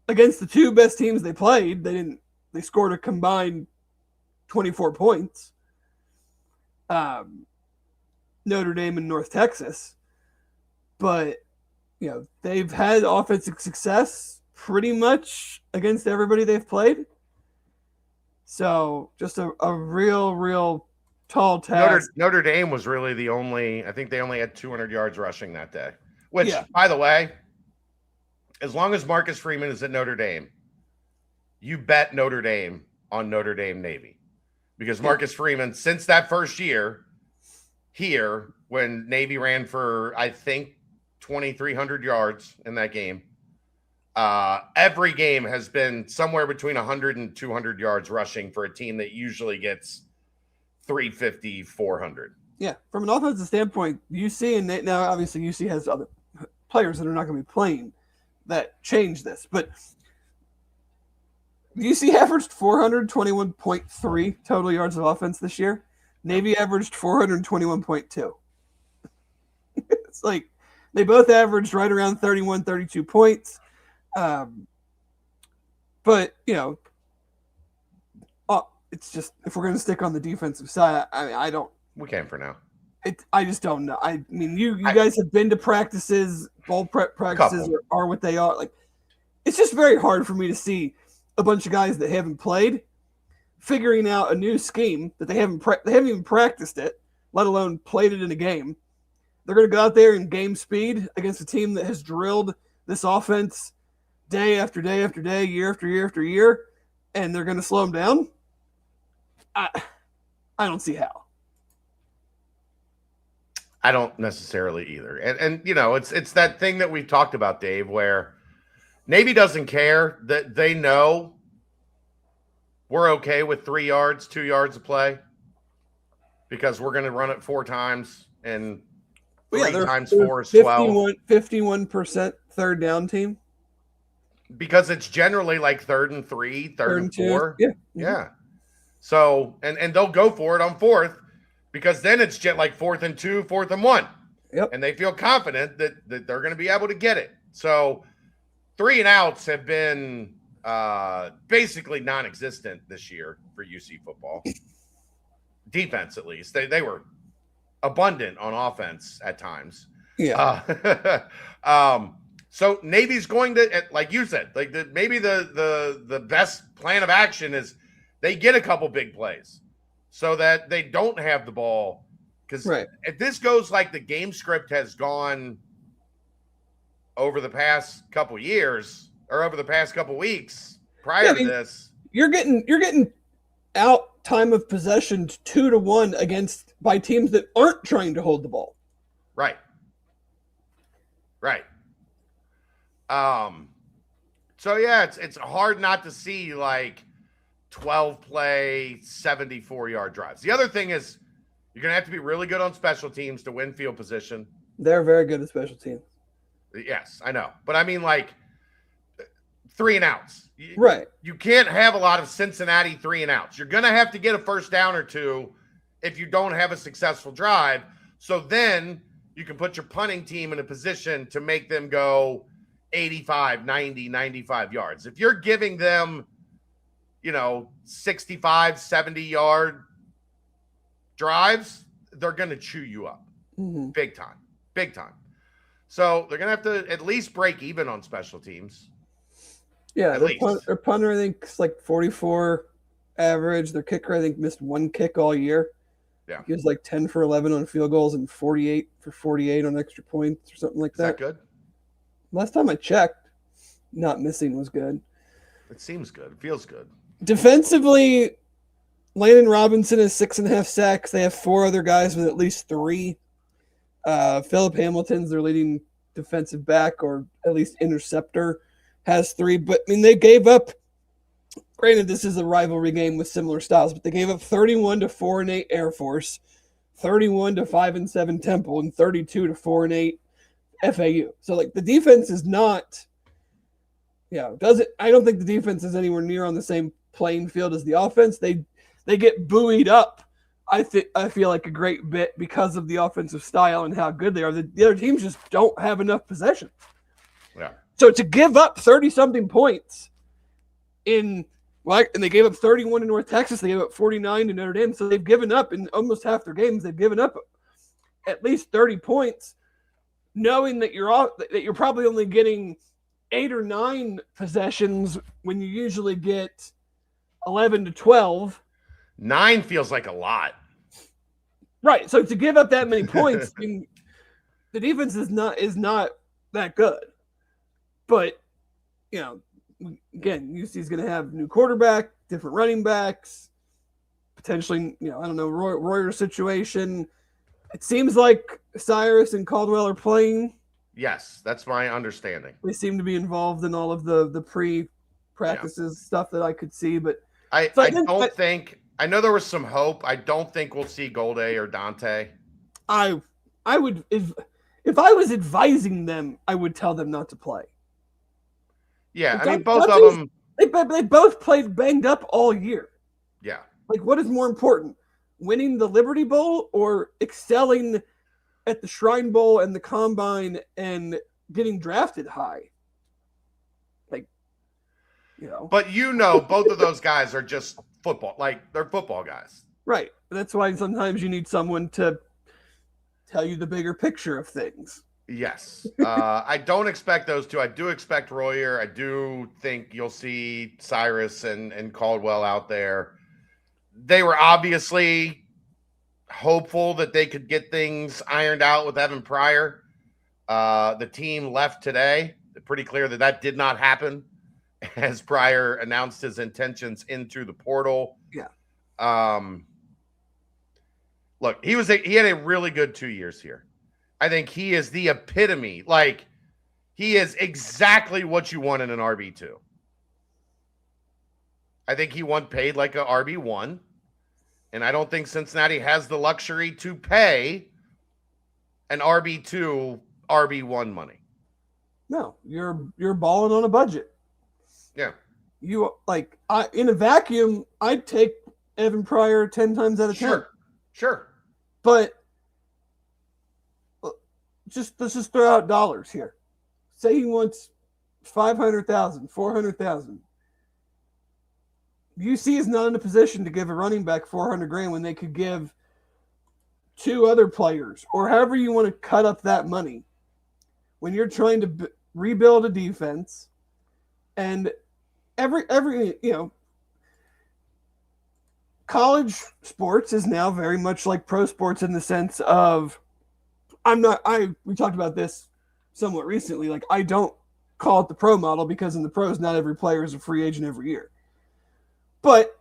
against the 2 best teams they played, they scored a combined 24 points. Notre Dame and North Texas. But, they've had offensive success pretty much against everybody they've played. So just a real tall task. Notre Dame was really the only, I think they only had 200 yards rushing that day, which, by the way, as long as Marcus Freeman is at Notre Dame, you bet Notre Dame on Notre Dame Navy, because Marcus Freeman, since that first year here, when Navy ran for, I think, 2,300 yards in that game, every game has been somewhere between 100 and 200 yards rushing for a team that usually gets 350, 400. Yeah, from an offensive standpoint, UC, and now obviously UC has other players that are not going to be playing that change this, but UC averaged 421.3 total yards of offense this year. Navy averaged 421.2. It's like they both averaged right around 31, 32 points. But, it's just, if we're going to stick on the defensive side, I don't. We can for now. I just don't know. I mean, you guys have been to practices, bowl prep practices are what they are. Like, it's just very hard for me to see a bunch of guys that haven't played, figuring out a new scheme that they haven't even practiced it, let alone played it in a game. They're going to go out there and game speed against a team that has drilled this offense day after day after day, year after year after year, and they're going to slow them down. I don't see how. I don't necessarily either. And you know, it's that thing that we've talked about, Dave, where Navy doesn't care, that they know we're okay with 3 yards, 2 yards of play because we're going to run it 4 times, and 3 times 4 is 12. 51% third down team. Because it's generally like 3rd and 3, third and 4. Yeah. Yeah. So, and they'll go for it on 4th because then it's just like 4th and 2, 4th and 1. Yep. And they feel confident that they're going to be able to get it. So 3 and outs have been basically non-existent this year for UC football. Defense, at least. They were abundant on offense at times. Yeah. So Navy's going to, like you said, like maybe the best plan of action is they get a couple big plays so that they don't have the ball. Because if this goes like the game script has gone over the past couple years or over the past couple weeks prior to this, you're getting out time of possession 2-1 by teams that aren't trying to hold the ball. Right. So yeah, it's hard not to see like 12 play, 74-yard drives. The other thing is you're going to have to be really good on special teams to win field position. They're very good at special teams. Yes, I know. But I mean like 3 and outs. Right. You can't have a lot of Cincinnati 3 and outs. You're going to have to get a first down or 2 if you don't have a successful drive. So then you can put your punting team in a position to make them go 85, 90, 95 yards. If you're giving them, 65, 70-yard drives, they're going to chew you up. Mm-hmm. Big time. So they're going to have to at least break even on special teams. Yeah, their punter, I think, is like 44 average. Their kicker, I think, missed 1 kick all year. Yeah. He was like 10 for 11 on field goals and 48 for 48 on extra points or something like that. Is that good? Last time I checked, not missing was good. It seems good. It feels good. Defensively, Landon Robinson has 6.5 sacks. They have 4 other guys with at least 3. Philip Hamilton's their leading defensive back, or at least interceptor, has 3. But, I mean, they gave up, granted, this is a rivalry game with similar styles, but they gave up 31 to 4-8 Air Force, 31 to 5-7 Temple, and 32 to 4-8 FAU. So, like, the defense is not, I don't think the defense is anywhere near on the same playing field as the offense. They get buoyed up, I feel like, a great bit because of the offensive style and how good they are. The other teams just don't have enough possession. Yeah. So to give up 30-something points and they gave up 31 to North Texas, they gave up 49 to Notre Dame. So they've given up in almost half their games. They've given up at least 30 points, knowing that you're probably only getting 8 or 9 possessions when you usually get 11 to 12. 9 feels like a lot. Right. So to give up that many points, I mean, the defense is not that good. But, again, UC is going to have new quarterback, different running backs, potentially, I don't know, Royer situation. It seems like Cyrus and Caldwell are playing. Yes, that's my understanding. They seem to be involved in all of the pre-practices stuff that I could see. But I know there was some hope. I don't think we'll see Golday or Dante. I would, if I was advising them, I would tell them not to play. Yeah, but I mean, both of them. They both played banged up all year. Yeah. Like, what is more important, winning the Liberty Bowl or excelling at the Shrine Bowl and the Combine and getting drafted high? Like, But both of those guys are just football. Like, they're football guys. Right. That's why sometimes you need someone to tell you the bigger picture of things. Yes. I don't expect those two. I do expect Royer. I do think you'll see Cyrus and Caldwell out there. They were obviously hopeful that they could get things ironed out with Evan Pryor. The team left today. Pretty clear that did not happen as Pryor announced his intentions into the portal. Yeah. Look, he had a really good 2 years here. I think he is the epitome. Like, he is exactly what you want in an RB2. I think he paid like a RB1. And I don't think Cincinnati has the luxury to pay an RB2, RB1 money. No, you're balling on a budget. Yeah. You in a vacuum, I'd take Evan Pryor 10 times out of 10. Sure. But let's just throw out dollars here. Say he wants 500,000, 400,000. UC is not in a position to give a running back $400,000 when they could give two other players, or however you want to cut up that money, when you're trying to rebuild a defense. And every college sports is now very much like pro sports in the sense of we talked about this somewhat recently. Like, I don't call it the pro model because in the pros, not every player is a free agent every year. But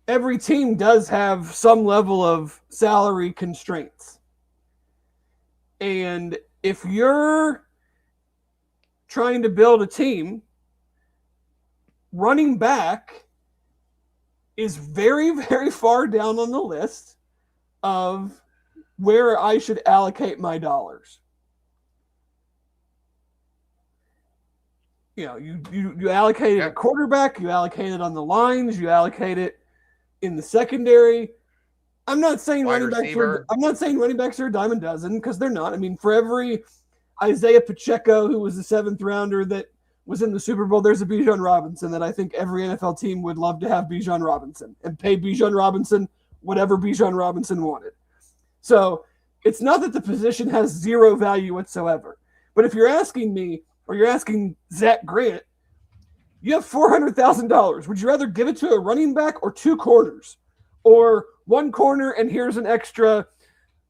every team does have some level of salary constraints. And if you're trying to build a team, running back is very, very far down on the list of where I should allocate my dollars. You know, you allocate it at quarterback, you allocate it on the lines, you allocate it in the secondary. I'm not saying running backs are a dime a dozen, because they're not. I mean, for every Isaiah Pacheco, who was the 7th rounder that was in the Super Bowl, there's a Bijan Robinson that I think every NFL team would love to have Bijan Robinson and pay Bijan Robinson whatever Bijan Robinson wanted. So it's not that the position has zero value whatsoever. But if you're asking me, or you're asking Zach Grant, you have $400,000. Would you rather give it to a running back or two corners? Or one corner and here's an extra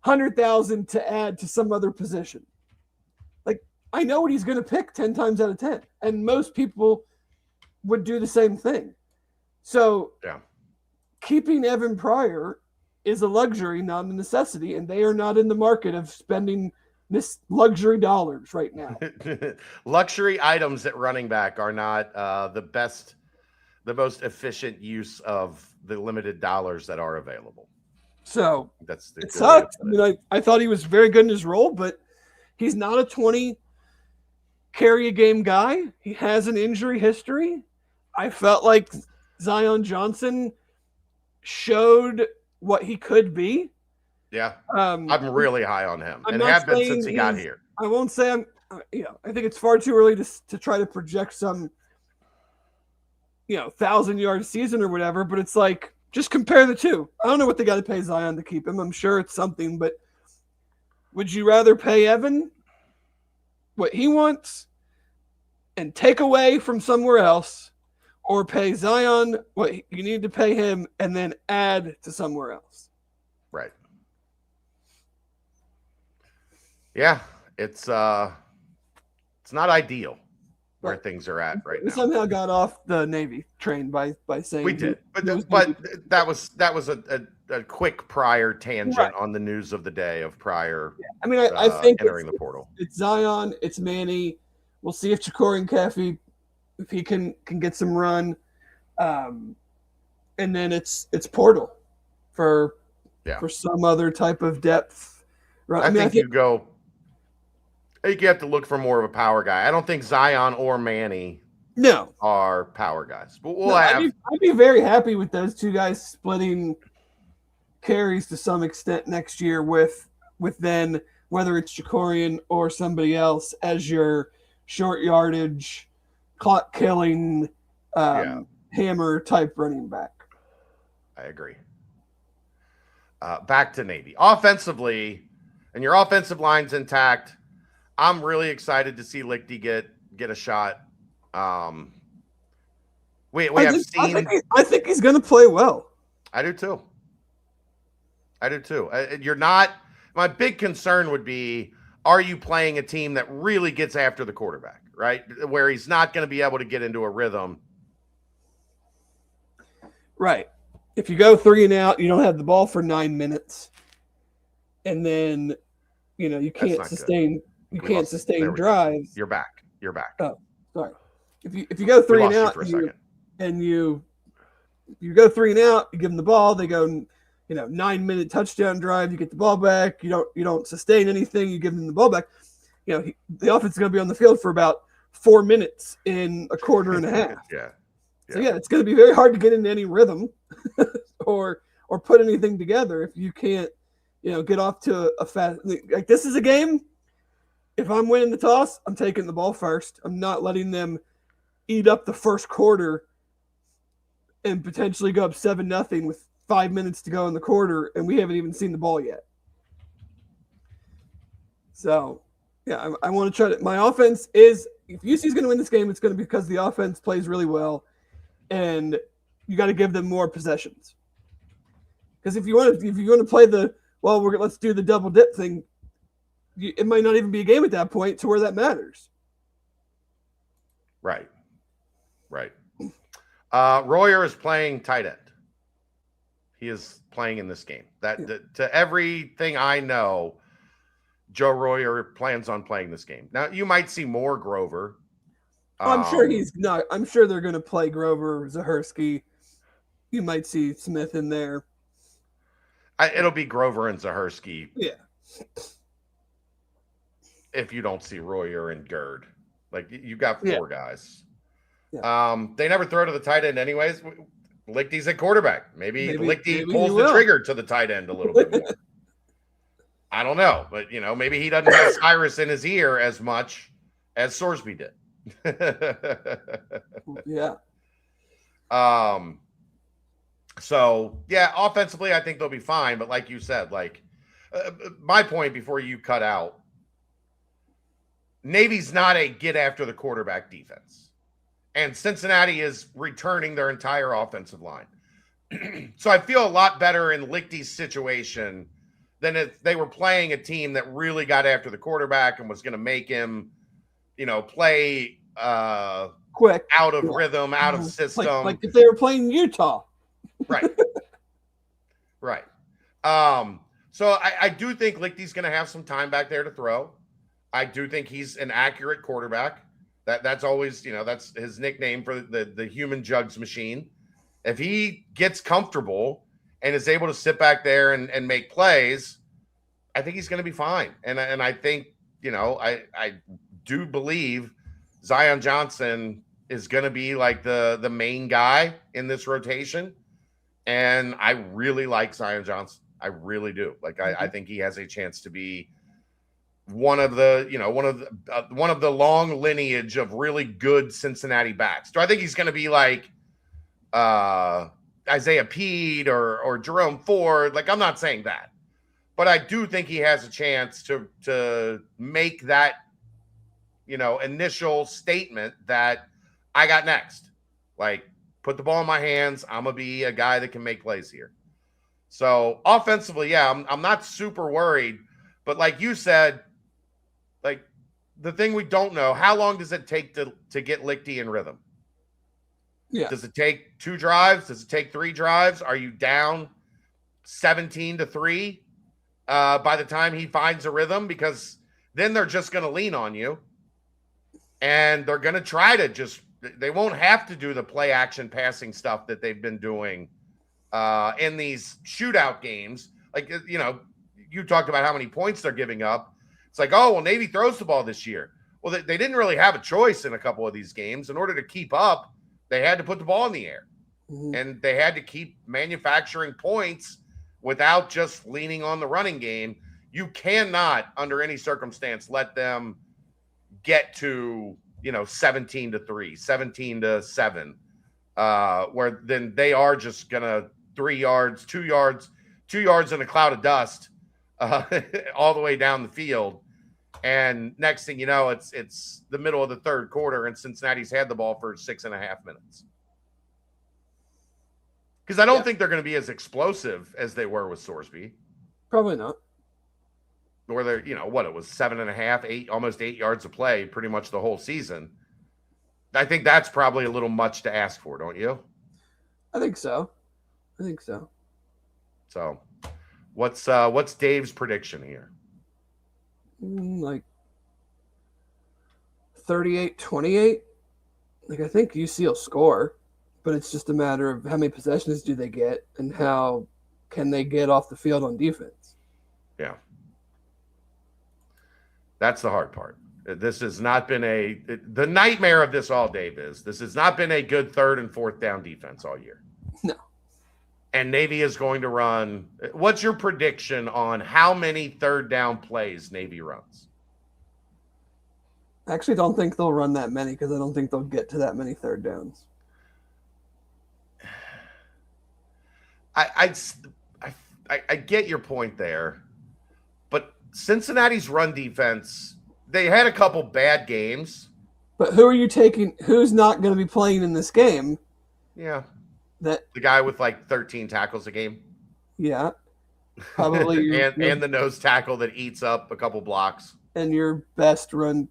$100,000 to add to some other position? Like, I know what he's going to pick 10 times out of 10. And most people would do the same thing. So keeping Evan Pryor is a luxury, not a necessity. And they are not in the market of spending this luxury dollars right now. Luxury items at running back are not the most efficient use of the limited dollars that are available. So it sucks. I mean, I thought he was very good in his role, but he's not a 20 carry a game guy. He has an injury history. I felt like Zion Johnson showed what he could be. Yeah, I'm really high on him, and have been since he got here. I won't say I think it's far too early to try to project some, 1,000-yard season or whatever. But it's like, just compare the two. I don't know what they got to pay Zion to keep him. I'm sure it's something, but would you rather pay Evan what he wants and take away from somewhere else, or pay Zion what you need to pay him and then add to somewhere else? Right. Yeah, it's not ideal where things are at right now. We somehow got off the Navy train by saying we did, but that was a quick Pryor tangent on the news of the day of Pryor. Yeah. I mean, I think entering the portal. It's Zion, it's Manny. We'll see if Ja'Cory Caffey, if he can get some run, and then it's portal for some other type of depth. Right? I think you have to look for more of a power guy. I don't think Zion or Manny are power guys. But I'd be very happy with those two guys splitting carries to some extent next year with then whether it's Ja'Cory or somebody else as your short yardage, clock killing, hammer type running back. I agree. Back to Navy. Offensively, and your offensive line's intact. I'm really excited to see Lichty get a shot. We have seen. I think he's going to play well. I do too. You're not. My big concern would be: are you playing a team that really gets after the quarterback, right? Where he's not going to be able to get into a rhythm. Right. If you go 3 and out, you don't have the ball for 9 minutes, and then you can't sustain. You can't sustain drives. You're back. Oh, sorry. If you go 3 and out, you go 3 and out, you give them the ball, they go 9-minute touchdown drive, you get the ball back, you don't sustain anything, you give them the ball back. The offense is going to be on the field for about 4 minutes in a quarter and a half. Yeah. So it's going to be very hard to get into any rhythm or put anything together if you can't get off to a fast. Like, this is a game. If I'm winning the toss, I'm taking the ball first. I'm not letting them eat up the first quarter and potentially go up 7-0 with 5 minutes to go in the quarter, and we haven't even seen the ball yet. So, I want to try to. My offense is, if UC's going to win this game, it's going to be because the offense plays really well, and you got to give them more possessions. Because if you want to play let's do the double dip thing, it might not even be a game at that point to where that matters. Right. Royer is playing tight end. He is playing in this game. To everything I know, Joe Royer plans on playing this game. Now, you might see more Grover. I'm sure he's not. I'm sure they're going to play Grover, Zahersky. You might see Smith in there. It'll be Grover and Zahersky. Yeah. If you don't see Royer and Gerd. Like, you got 4 guys. Yeah. They never throw to the tight end anyways. Lichty's at quarterback. Maybe Lichty pulls the trigger to the tight end a little bit more. I don't know. But, maybe he doesn't have Cyrus in his ear as much as Sorsby did. Yeah. So, offensively, I think they'll be fine. But like you said, my point before you cut out, Navy's not a get after the quarterback defense. And Cincinnati is returning their entire offensive line. So I feel a lot better in Lichty's situation than if they were playing a team that really got after the quarterback and was going to make him, play quick, out of rhythm, out of system. Like if they were playing Utah. Right. So I do think Lichty's going to have some time back there to throw. I do think he's an accurate quarterback. That's always, that's his nickname for the human jugs machine. If he gets comfortable and is able to sit back there and make plays, I think he's going to be fine. And I think, I do believe Zion Johnson is going to be like the main guy in this rotation. And I really like Zion Johnson. I really do. I think he has a chance to be one of the long lineage of really good Cincinnati backs. Do I think he's going to be like Isaiah Pede or Jerome Ford? I'm not saying that, but I do think he has a chance to make that, initial statement that I got next. Put the ball in my hands. I'm gonna be a guy that can make plays here. So offensively, I'm not super worried, but like you said, the thing we don't know, how long does it take to get Lichty in rhythm? Yeah. Does it take 2 drives? Does it take 3 drives? Are you down 17-3 by the time he finds a rhythm? Because then they're just going to lean on you, and they're going to try to they won't have to do the play action passing stuff that they've been doing in these shootout games. You talked about how many points they're giving up. It's Navy throws the ball this year. Well, they didn't really have a choice in a couple of these games. In order to keep up, they had to put the ball in the air. Mm-hmm. And they had to keep manufacturing points without just leaning on the running game. You cannot, under any circumstance, let them get to, 17-3, 17-7, where then they are just going to 3 yards, 2 yards in a cloud of dust all the way down the field. And next thing you know, it's the middle of the third quarter, and Cincinnati's had the ball for 6.5 minutes. Because I don't think they're going to be as explosive as they were with Sorsby. Probably not. Or they're, it was 7.5, 8, almost 8 yards of play pretty much the whole season. I think that's probably a little much to ask for, don't you? I think so. So, what's Dave's prediction here? Like 38-28. Like, I think UC will score, but it's just a matter of how many possessions do they get and how can they get off the field on defense. Yeah. That's the hard part. This has not been the nightmare of this all, Dave, this has not been a good third and fourth down defense all year. No. And Navy is going to run. What's your prediction on how many third down plays Navy runs? I actually don't think they'll run that many because I don't think they'll get to that many third downs. I get your point there, but Cincinnati's run defense, they had a couple bad games. But who are you taking? Who's not going to be playing in this game? Yeah. The guy with like 13 tackles a game. Yeah. Probably and the nose tackle that eats up a couple blocks. And your two best run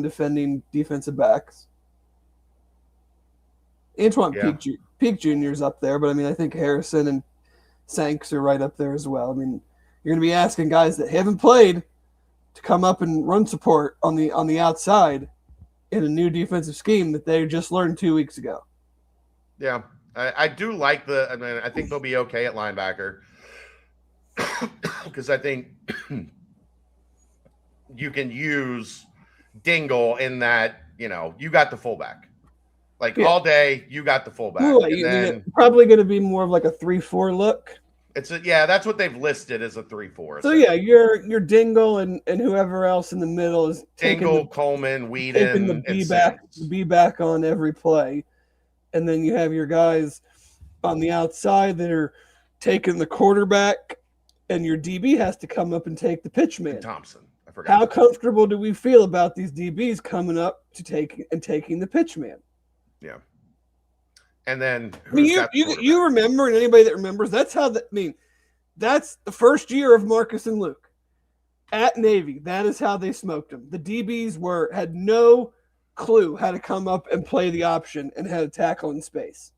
defending defensive backs. Antoine Peak Jr.'s up there, but I mean, I think Harrison and Sanks are right up there as well. I mean, you're going to be asking guys that haven't played to come up and run support on the outside in a new defensive scheme that they just learned 2 weeks ago. Yeah, I do like I think they'll be okay at linebacker because I think you can use Dingle in that, you got the fullback. All day, you got the fullback. It's probably going to be more of like a 3-4 look. That's what they've listed as a 3-4. So yeah, your Dingle and whoever else in the middle is Dingle, Coleman, Whedon, taking the B back on every play, and then you have your guys on the outside that are taking the quarterback, and your DB has to come up and take the pitch man. Thompson, I forgot. How comfortable do we feel about these DBs coming up to taking the pitch man? Yeah. And then you remember, and anybody that remembers, that's the first year of Marcus and Luke at Navy. That is how they smoked them. The DBs had no clue how to come up and play the option and how to tackle in space.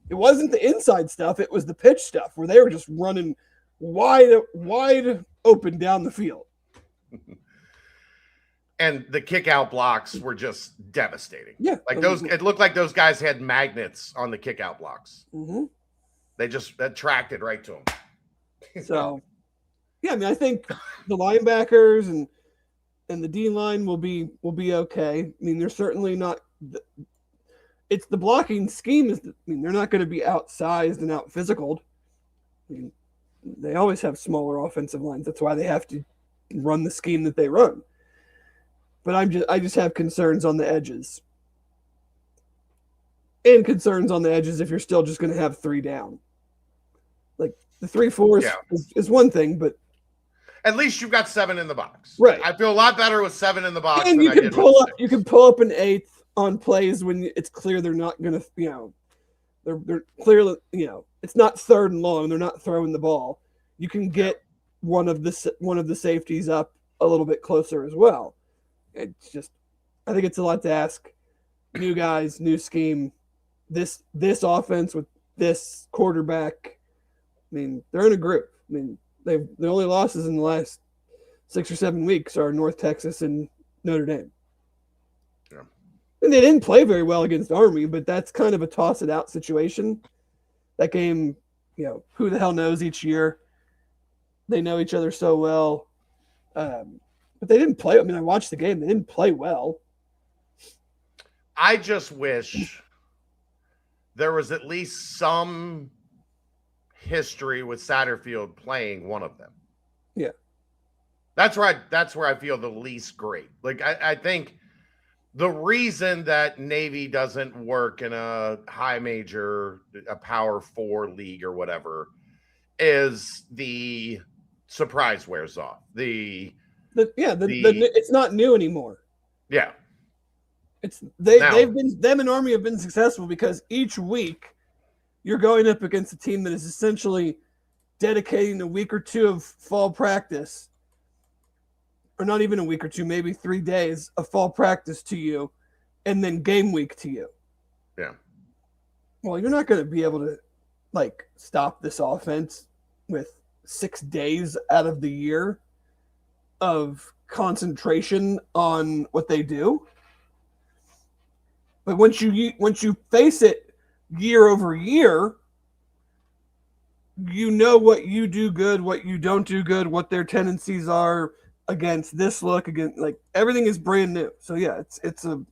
It wasn't the inside stuff; it was the pitch stuff where they were just running wide open down the field. And the kick out blocks were just devastating. Yeah. It looked like those guys had magnets on the kick out blocks. Mm-hmm. They just attracted right to them. So, yeah, I mean, I think the linebackers and the D line will be okay. I mean, they're certainly not. It's the blocking scheme they're not going to be outsized and out physicaled. I mean, they always have smaller offensive lines. That's why they have to run the scheme that they run. But I just have concerns on the edges. And concerns on the edges if you're still just going to have 3 down. Like the 3-4 is one thing, but at least you've got 7 in the box. Right. I feel a lot better with 7 in the box. And you can pull up an 8th on plays when it's clear they're not going to, they're clearly, it's not 3rd and long. They're not throwing the ball. You can get one of the safeties up a little bit closer as well. It's just, I think it's a lot to ask. New guys, new scheme. This offense with this quarterback. I mean, they're in a group. I mean, the only losses in the last 6 or 7 weeks are North Texas and Notre Dame. Yeah. And they didn't play very well against Army, but that's kind of a toss it out situation. That game, who the hell knows each year? They know each other so well. But they didn't play. I mean, I watched the game. They didn't play well. I just wish there was at least some history with Satterfield playing one of them. Yeah. That's where I feel the least great. I think the reason that Navy doesn't work in a high major, a Power 4 league or whatever, is the surprise wears off. It's not new anymore. Yeah. Them and Army have been successful because each week you're going up against a team that is essentially dedicating a week or two of fall practice, or not even a week or two, maybe 3 days of fall practice to you, and then game week to you. Yeah. Well, you're not going to be able to stop this offense with 6 days out of the year of concentration on what they do. But once you face it year over year, you know what you do good, what you don't do good, what their tendencies are against this look, against everything is brand new. So yeah, it's a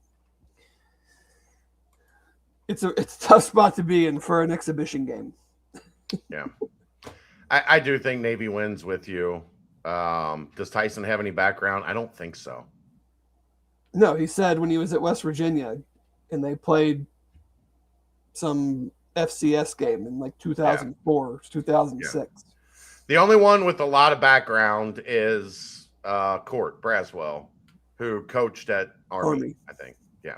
tough spot to be in for an exhibition game. Yeah. I do think Navy wins with you. Does Tyson have any background? I don't think so. No, he said when he was at West Virginia and they played some FCS game in 2004 or 2006. Yeah. The only one with a lot of background is Court Braswell, who coached at Army, I think. Yeah.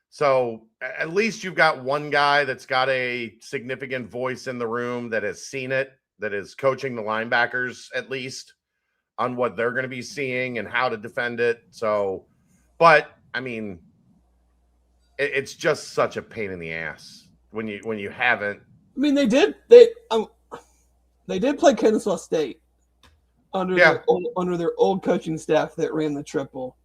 So at least you've got one guy that's got a significant voice in the room that has seen it, that is coaching the linebackers at least on what they're going to be seeing and how to defend it. So, but I mean, it's just such a pain in the ass when you haven't. I mean, they did play Kennesaw State under their old coaching staff that ran the triple.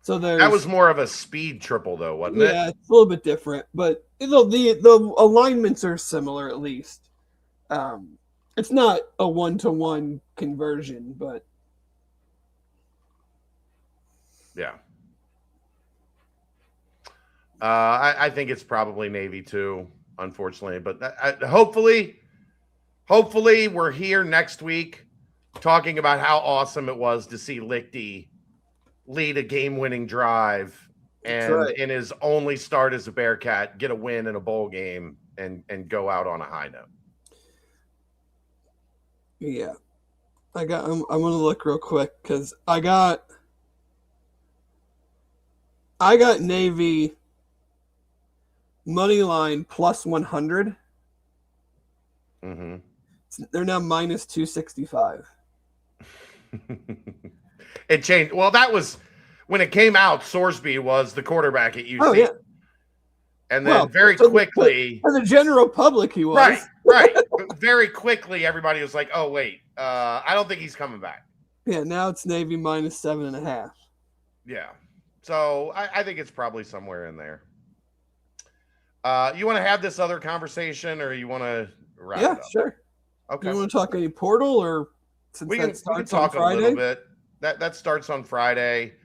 So that was more of a speed triple, though, wasn't it? Yeah, it's a little bit different, but the alignments are similar at least. It's not a 1-to-1 conversion, but yeah. I think it's probably Navy too, unfortunately. But hopefully we're here next week talking about how awesome it was to see Lichty lead a game-winning drive and in his only start as a Bearcat get a win in a bowl game and go out on a high note. Yeah, I'm gonna look real quick because I got Navy money line plus 100. Mm-hmm. They're now minus 265. It changed. Well, that was when it came out. Sorsby was the quarterback at UC. Oh, yeah. And then quickly, for the general public, he was right. Very quickly, everybody was like, "Oh wait, I don't think he's coming back." Yeah, now it's Navy minus 7.5. Yeah, so I think it's probably somewhere in there. You want to have this other conversation, or you want to wrap it up? Yeah, sure. Okay. Do you want to talk any portal, or since we can talk a little bit. That starts on Friday.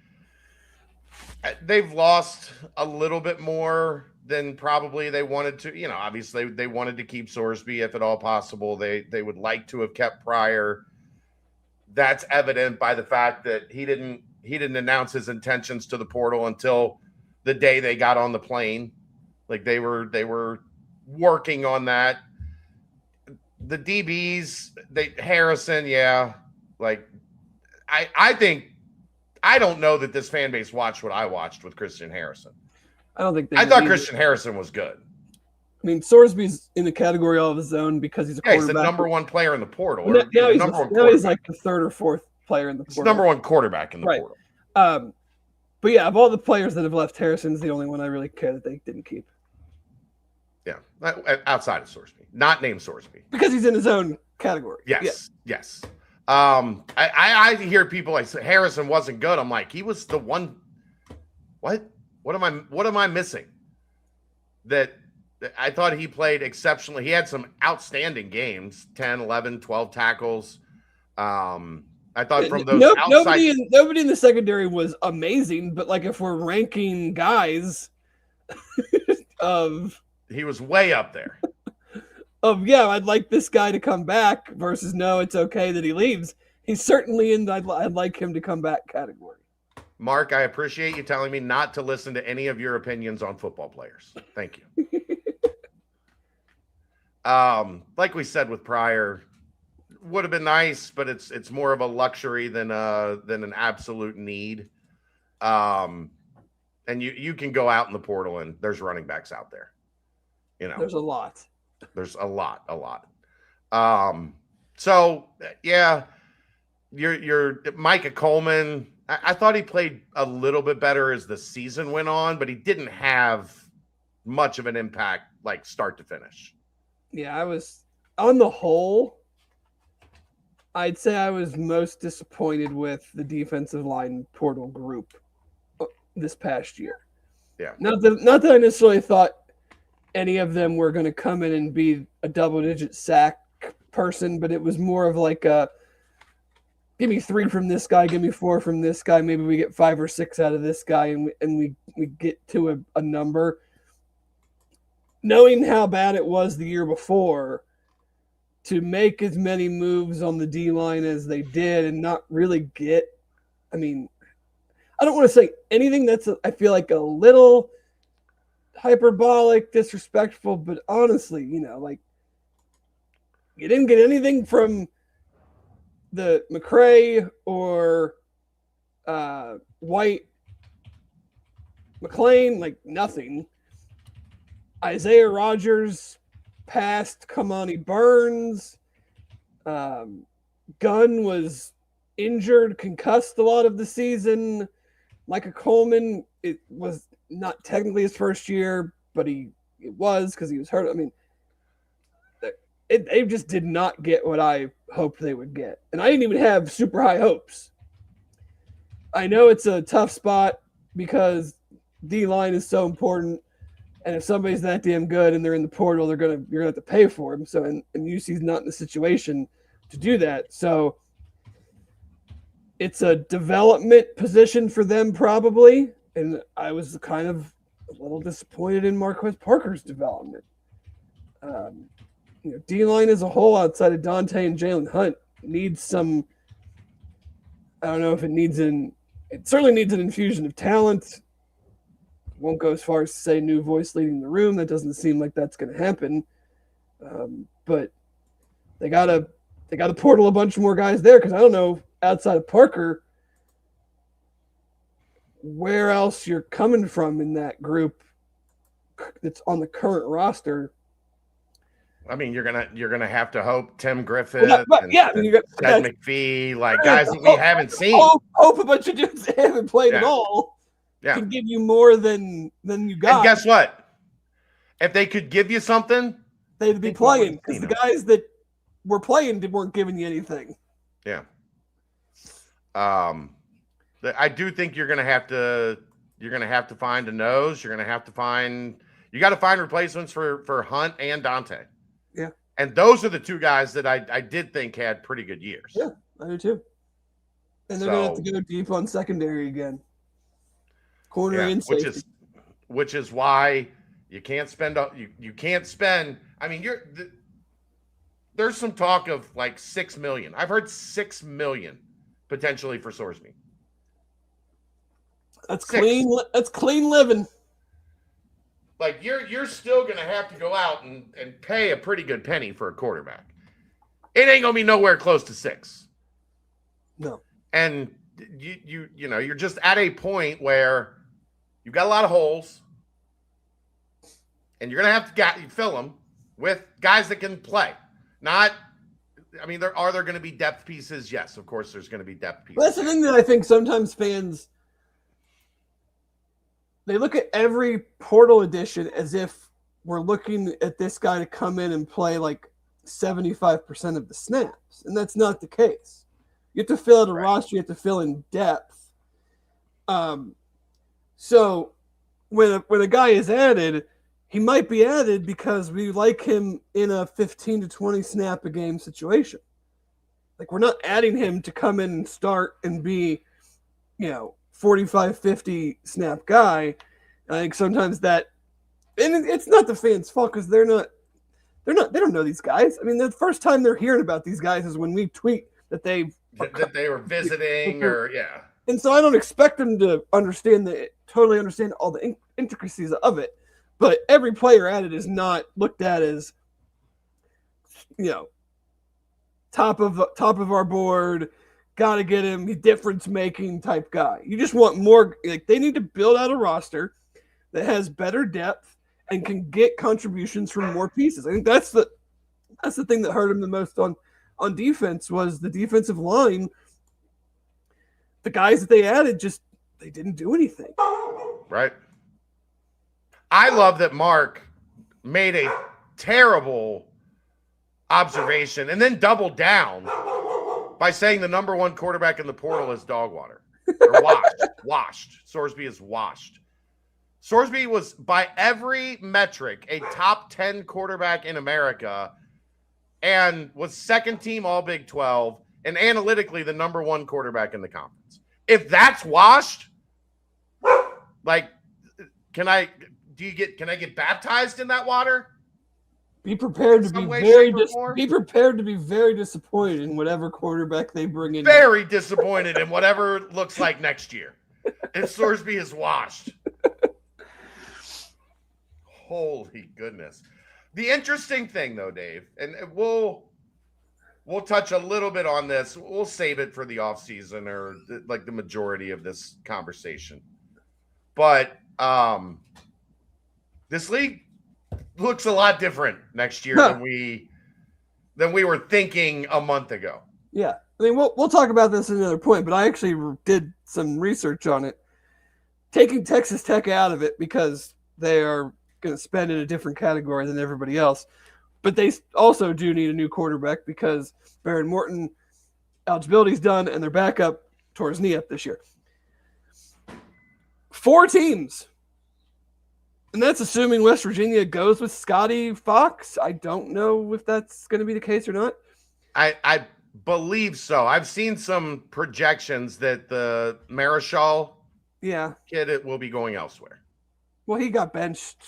They've lost a little bit more than probably they wanted to. Obviously they wanted to keep Sorsby if at all possible. They would like to have kept Pryor. That's evident by the fact that he didn't announce his intentions to the portal until the day they got on the plane. They were working on that. The DBs, Harrison, yeah. I don't know that this fan base watched what I watched with Christian Harrison. I don't think I thought Christian Harrison was good. I mean, Sorsby's in the category all of his own because he's a quarterback. He's the number one player in the portal. Now he's like the third or fourth player in the portal. He's number one quarterback in the portal. But yeah, of all the players that have left, Harrison's the only one I really care that they didn't keep. Yeah, outside of Sorsby, not named Sorsby, because he's in his own category. Yes. I hear people like Harrison wasn't good. I'm like, he was the one. What am I missing? That I thought he played exceptionally. He had some outstanding games, 10, 11, 12 tackles. I thought from those outside. Nobody in the secondary was amazing, but if we're ranking guys he was way up there. I'd like this guy to come back versus no, it's okay that he leaves. He's certainly in the I'd like him to come back category. Mark, I appreciate you telling me not to listen to any of your opinions on football players. Thank you. Like we said with Pryor, would have been nice, but it's more of a luxury than an absolute need. And you can go out in the portal and there's running backs out there. There's a lot. There's a lot. So yeah, you're Micah Coleman. I thought he played a little bit better as the season went on, but he didn't have much of an impact like start to finish. Yeah, I was on the whole. I'd say I was most disappointed with the defensive line portal group this past year. Yeah. Not that I necessarily thought any of them were going to come in and be a double-digit sack person, but it was more of like a give me 3 from this guy, give me 4 from this guy. Maybe we get 5 or 6 out of this guy, and we get to a number. Knowing how bad it was the year before, to make as many moves on the D-line as they did and not really get, I mean, I don't want to say anything that's, I feel like a little hyperbolic, disrespectful, but honestly, like, you didn't get anything from the McCray or White McLean, like nothing. Isaiah Rodgers passed Kamani Burns. Gunn was injured, concussed a lot of the season. Micah Coleman, it was not technically his first year, but it was because he was hurt. I mean, they just did not get what I hoped they would get. And I didn't even have super high hopes. I know it's a tough spot because D-line is so important. And if somebody's that damn good and they're in the portal, you're gonna have to pay for them. So and UC's not in the situation to do that. So it's a development position for them probably. And I was kind of a little disappointed in Marquez Parker's development. D-line as a whole outside of Dante and Jalen Hunt needs some. I don't know if it certainly needs an infusion of talent. Won't go as far as to say new voice leading the room. That doesn't seem like that's going to happen. But they gotta portal a bunch more guys there because I don't know outside of Parker where else you're coming from in that group that's on the current roster. I mean, you're gonna have to hope Tim Griffith, Ted McPhee, like guys that we haven't seen. Hope a bunch of dudes that haven't played at all. Yeah. Can give you more than you got. And guess what? If they could give you something, they'd be playing because the guys that were playing weren't giving you anything. Yeah. I do think you're gonna have to find a nose. You got to find replacements for Hunt and Dante. Yeah. And those are the two guys that I did think had pretty good years. Yeah, I do too. And they're gonna have to go deep on secondary again. Corner and safety. Which is why you can't spend. You can't spend. I mean, there's some talk of like $6 million. I've heard $6 million potentially for Sorsby. That's clean. That's clean living. Like you're still gonna have to go out and pay a pretty good penny for a quarterback. It ain't gonna be nowhere close to 6. No. And you're just at a point where you've got a lot of holes, and you're going to have to fill them with guys that can play. Are there going to be depth pieces? Yes, of course there's going to be depth pieces. Well, that's the thing that I think sometimes fans, they look at every portal edition as if we're looking at this guy to come in and play like 75% of the snaps, and that's not the case. You have to fill out a roster. You have to fill in depth. So when a guy is added, he might be added because we like him in a 15 to 20 snap a game situation. Like we're not adding him to come in and start and be, 45, 50 snap guy. I think sometimes that, and it's not the fans' fault because they don't know these guys. I mean, the first time they're hearing about these guys is when we tweet that they were visiting or. And so I don't expect them to totally understand all the intricacies of it. But every player added is not looked at as, top of our board, got to get him, difference making type guy. You just want more. Like, they need to build out a roster that has better depth and can get contributions from more pieces. I think that's the thing that hurt him the most on defense was the defensive line. The guys that they added they didn't do anything. Right. I love that Mark made a terrible observation and then doubled down by saying the number one quarterback in the portal is dog water. Or washed. Sorsby is washed. Sorsby was, by every metric, a top 10 quarterback in America and was second team all Big 12 and analytically the number one quarterback in the conference. If that's washed, like, can I get baptized in that water? Be prepared to be very disappointed in whatever quarterback they bring in. Very disappointed in whatever it looks like next year. If Sorsby is washed. Holy goodness. The interesting thing, though, Dave, and we'll touch a little bit on this. We'll save it for the offseason or like the majority of this conversation. But this league looks a lot different next year than we were thinking a month ago. Yeah. I mean, we'll talk about this at another point, but I actually did some research on it. Taking Texas Tech out of it because they are going to spend in a different category than everybody else. But they also do need a new quarterback because Baron Morton eligibility's done and their backup tore his knee up this year. 4 teams. And that's assuming West Virginia goes with Scotty Fox. I don't know if that's going to be the case or not. I believe so. I've seen some projections that the Marischal kid will be going elsewhere. Well, he got benched.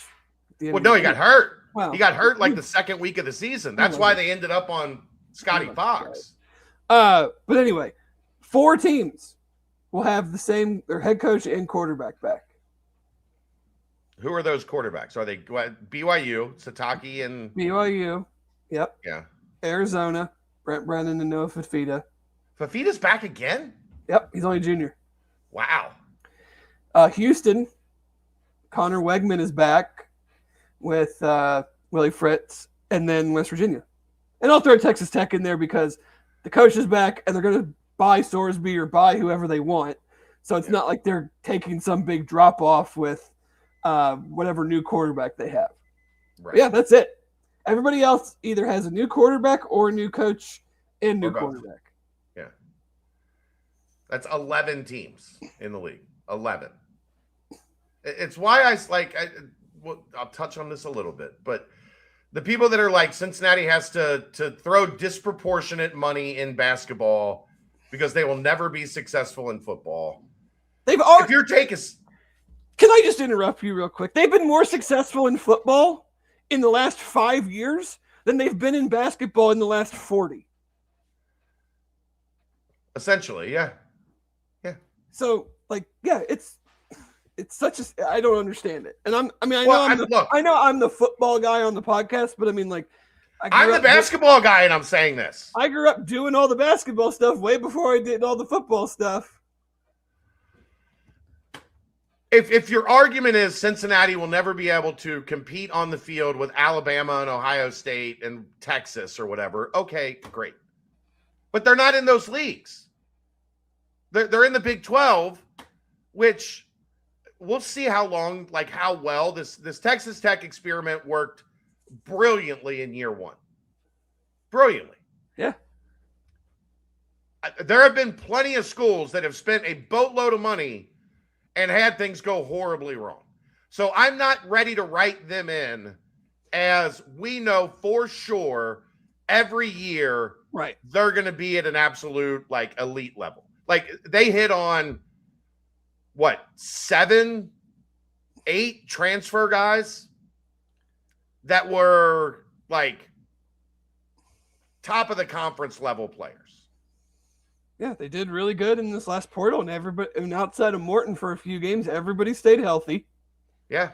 Well, no, he got hurt. Wow. He got hurt like the second week of the season. That's why they ended up on Scotty Fox. But anyway, 4 teams will have their head coach and quarterback back. Who are those quarterbacks? Are they BYU, Sataki, and BYU? Yep. Yeah. Arizona, Brent Brennan and Noah Fafita. Fafita's back again? Yep, he's only a junior. Wow. Houston, Connor Wegman is back with Willie Fritz, and then West Virginia. And I'll throw Texas Tech in there because the coach is back, and they're going to buy Sorsby or buy whoever they want. So it's not like they're taking some big drop-off with whatever new quarterback they have. Right. Yeah, that's it. Everybody else either has a new quarterback or a new coach and new quarterback. Yeah. That's 11 teams in the league. 11. It's why I'll touch on this a little bit, but the people that are like Cincinnati has to throw disproportionate money in basketball because they will never be successful in football. If your take is... Can I just interrupt you real quick? They've been more successful in football in the last 5 years than they've been in basketball in the last 40. Essentially, yeah. Yeah. So, it's such a... I don't understand it. And I know I'm the football guy on the podcast, but I mean, I'm the basketball guy and I'm saying this. I grew up doing all the basketball stuff way before I did all the football stuff. If your argument is Cincinnati will never be able to compete on the field with Alabama and Ohio State and Texas or whatever, okay, great. But they're not in those leagues. They're in the Big 12, which we'll see how well this Texas Tech experiment worked brilliantly in year 1. Brilliantly. Yeah. There have been plenty of schools that have spent a boatload of money and had things go horribly wrong. So I'm not ready to write them in as we know for sure every year they're going to be at an absolute elite level. They hit on 7, 8 transfer guys that were top of the conference level players. Yeah, they did really good in this last portal, and outside of Morton for a few games, everybody stayed healthy. Yeah.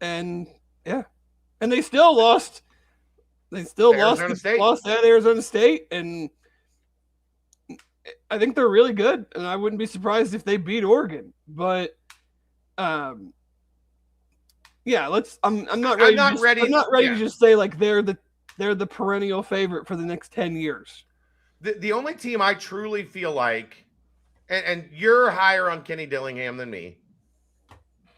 And they still lost They still Arizona State. lost at Arizona State, and I think they're really good, and I wouldn't be surprised if they beat Oregon. But, yeah, I'm not ready to just say like they're the perennial favorite for the next 10 years. The only team I truly feel like, and you're higher on Kenny Dillingham than me.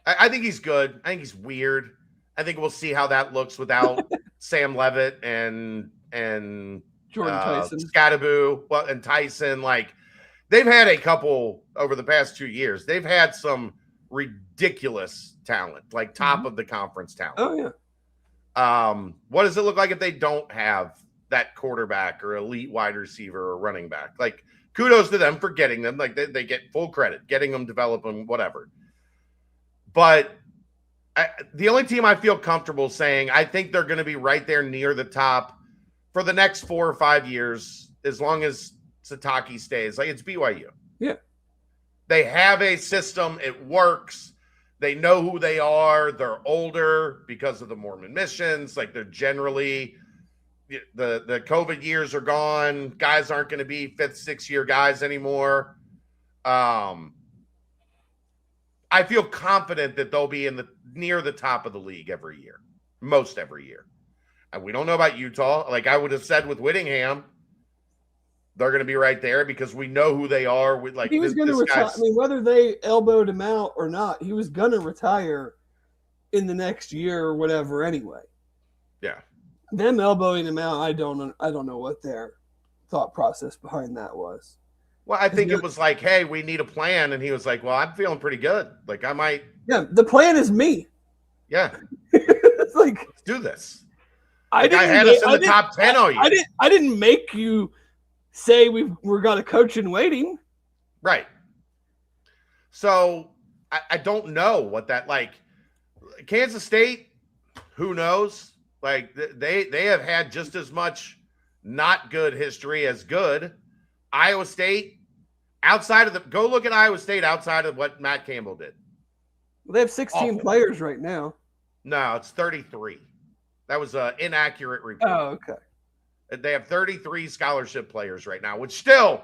I think he's good. I think he's weird. I think we'll see how that looks without Sam Levitt and Jordan Tyson, Scattaboo, and Tyson. Like, they've had a couple over the past 2 years. They've had some ridiculous talent, like top of the conference talent. Oh yeah. What does it look like if they don't have that quarterback or elite wide receiver or running back? Like, kudos to them for getting them. Like, they get full credit, getting them, developing, whatever. But the only team I feel comfortable saying I think they're going to be right there near the top for the next 4 or 5 years, as long as Satake stays, like, it's BYU. Yeah. They have a system. It works. They know who they are. They're older because of the Mormon missions. Like, they're generally the COVID years are gone. Guys aren't going to be 5th, 6th year guys anymore. I feel confident that they'll be near the top of the league every year, most every year. And we don't know about Utah. Like I would have said with Whittingham, they're going to be right there because we know who they are. With like he was going to retire. I mean, whether they elbowed him out or not, he was going to retire in the next year or whatever. Anyway, yeah. Them elbowing him out, I don't know what their thought process behind that was. Well, I think it was like, hey, we need a plan. And he was like, well, I'm feeling pretty good. Like, I might. Yeah, the plan is me. Yeah. It's like, let's do this. I had us in the top 10 all year. I didn't make you say we're got a coach in waiting. Right. So I don't know what that, like, Kansas State, who knows? Like, they have had just as much not good history as good. Iowa State, go look at Iowa State outside of what Matt Campbell did. Well, they have 16 players right now. No, it's 33. That was an inaccurate report. Oh, okay. They have 33 scholarship players right now, which still,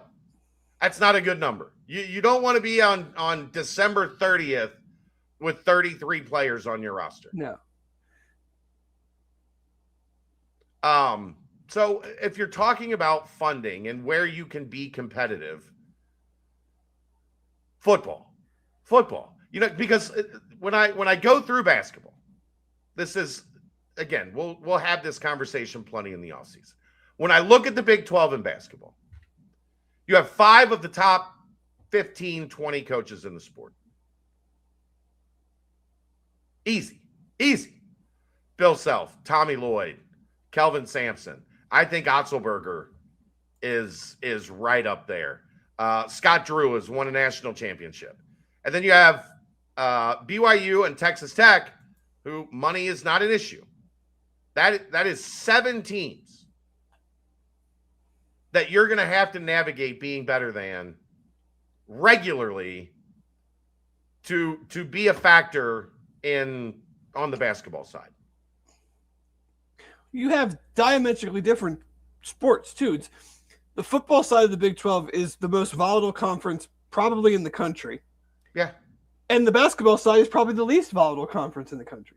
that's not a good number. You don't want to be on December 30th with 33 players on your roster. No. So if you're talking about funding and where you can be competitive, football, because when I go through basketball, this is, again, we'll have this conversation plenty in the offseason. When I look at the Big 12 in basketball, you have 5 of the top 15, 20 coaches in the sport. Easy. Bill Self, Tommy Lloyd, Kelvin Sampson. I think Otzelberger is right up there. Scott Drew has won a national championship. And then you have BYU and Texas Tech, who money is not an issue. That is 7 teams that you're going to have to navigate being better than regularly to be a factor on the basketball side. You have diametrically different sports too. The football side of the Big 12 is the most volatile conference probably in the country. Yeah. And the basketball side is probably the least volatile conference in the country.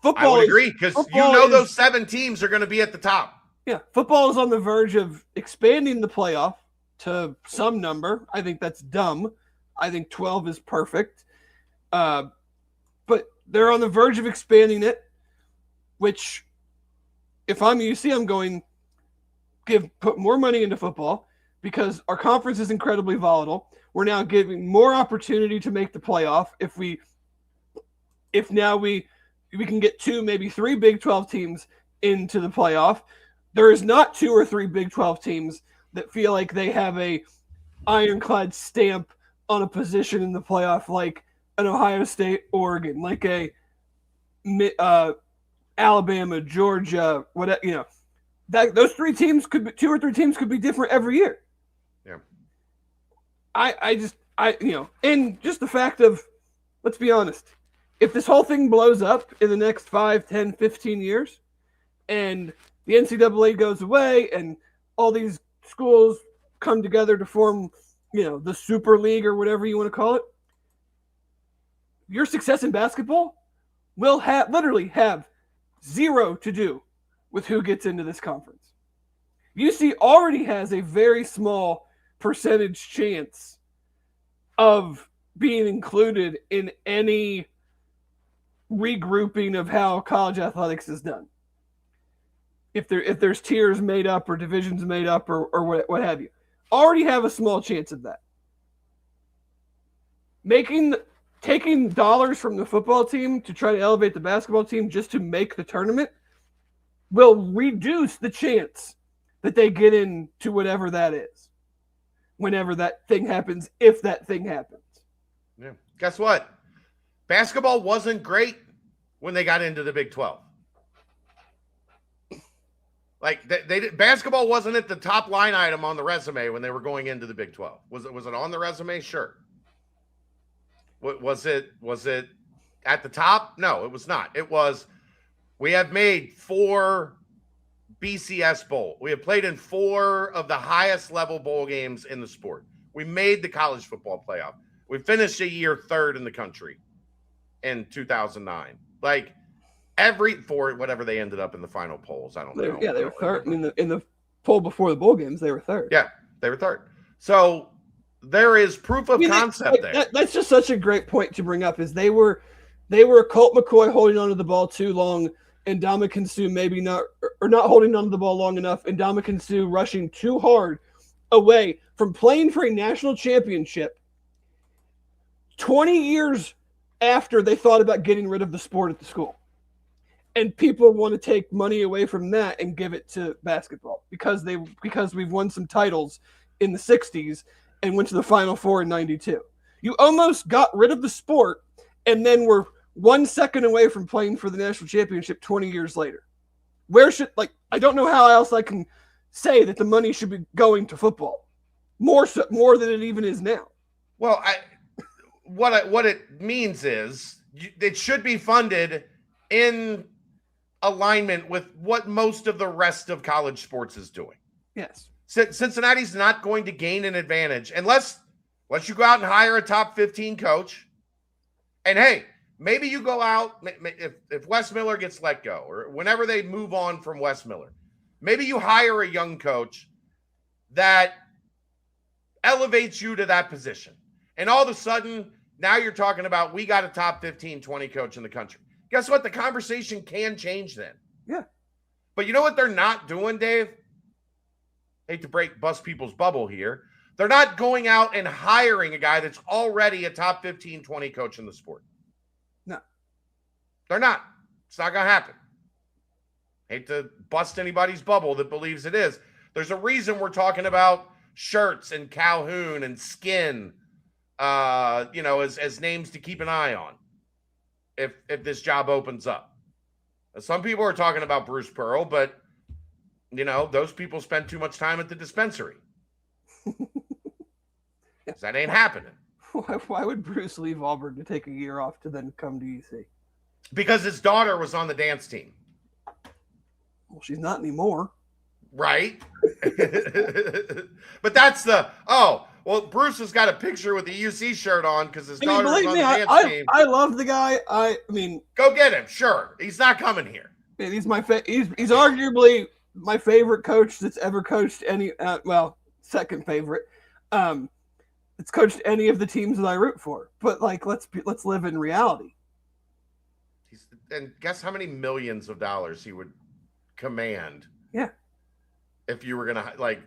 I would agree, because those 7 teams are going to be at the top. Yeah. Football is on the verge of expanding the playoff to some number. I think that's dumb. I think 12 is perfect. But they're on the verge of expanding it, which if I'm UC, I'm going put more money into football because our conference is incredibly volatile. We're now giving more opportunity to make the playoff. If now we can get 2, maybe 3 Big 12 teams into the playoff. There is not 2 or 3 Big 12 teams that feel like they have a ironclad stamp on a position in the playoff, like an Ohio State, Oregon, like a Alabama, Georgia, whatever, those 3 teams could be 2 or 3 teams could be different every year. Yeah. And just the fact of, let's be honest, if this whole thing blows up in the next 5, 10, 15 years, and the NCAA goes away, and all these schools come together to form, the Super League or whatever you want to call it. Your success in basketball will literally have zero to do with who gets into this conference. UC already has a very small percentage chance of being included in any regrouping of how college athletics is done. If there's tiers made up or divisions made up or what have you, already have a small chance of that. Taking dollars from the football team to try to elevate the basketball team just to make the tournament will reduce the chance that they get into whatever that is, whenever that thing happens, if that thing happens. Yeah. Guess what? Basketball wasn't great when they got into the Big 12. Like basketball wasn't at the top line item on the resume when they were going into the Big 12. Was it on the resume? Sure. Was it at the top? No, it was not. It was, we have made 4 BCS bowl. We have played in 4 of the highest level bowl games in the sport. We made the college football playoff. We finished a year 3rd in the country in 2009. Like for whatever they ended up in the final polls. I don't know. Yeah, they were 3rd. I mean, in the poll before the bowl games, they were 3rd. Yeah, they were 3rd. So there is proof of concept there. That's just such a great point to bring up. Is they were Colt McCoy holding onto the ball too long, and Ndamukong Suh maybe not holding onto the ball long enough, and Ndamukong Suh rushing too hard away from playing for a national championship 20 years after they thought about getting rid of the sport at the school. And people want to take money away from that and give it to basketball because we've won some titles in the 60s and went to the Final Four in 92. You almost got rid of the sport and then were 1 second away from playing for the national championship 20 years later. I don't know how else I can say that the money should be going to football more than it even is now. Well, what it means is it should be funded in alignment with what most of the rest of college sports is doing. Yes. Cincinnati's not going to gain an advantage unless you go out and hire a top 15 coach. And hey, maybe you go out, if Wes Miller gets let go or whenever they move on from Wes Miller, maybe you hire a young coach that elevates you to that position. And all of a sudden, now you're talking about we got a top 15, 20 coach in the country. Guess what? The conversation can change then. Yeah. But you know what they're not doing, Dave? Hate to bust people's bubble here. They're not going out and hiring a guy that's already a top 15, 20 coach in the sport. No. They're not. It's not going to happen. Hate to bust anybody's bubble that believes it is. There's a reason we're talking about Shirts and Calhoun and Skin, as names to keep an eye on if this job opens up. Some people are talking about Bruce Pearl, but, those people spend too much time at the dispensary. That ain't happening. Why would Bruce leave Auburn to take a year off to then come to UC? Because his daughter was on the dance team. Well, she's not anymore. Right? But that's Bruce has got a picture with the UC shirt on because his daughter was on the dance team. I love the guy. Go get him. Sure. He's not coming here. He's he's arguably my favorite coach that's ever coached any, second favorite. It's coached any of the teams that I root for. But let's live in reality. And guess how many millions of dollars he would command? Yeah. If you were going to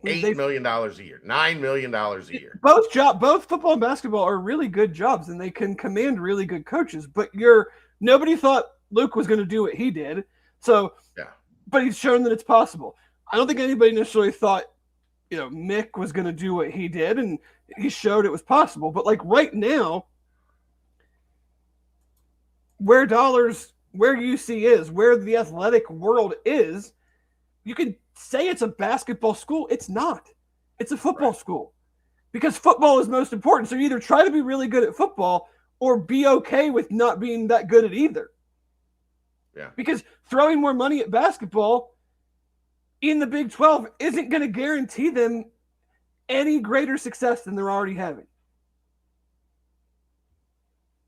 $8 million a year, $9 million a year. Both football and basketball are really good jobs, and they can command really good coaches. But nobody thought Luke was going to do what he did. So, yeah. But he's shown that it's possible. I don't think anybody necessarily thought, Mick was going to do what he did, and he showed it was possible. But right now, where UC is, where the athletic world is, you can say it's a basketball school. It's not. It's a football school because football is most important. So you either try to be really good at football or be okay with not being that good at either. Yeah. Because throwing more money at basketball in the Big 12 isn't going to guarantee them any greater success than they're already having.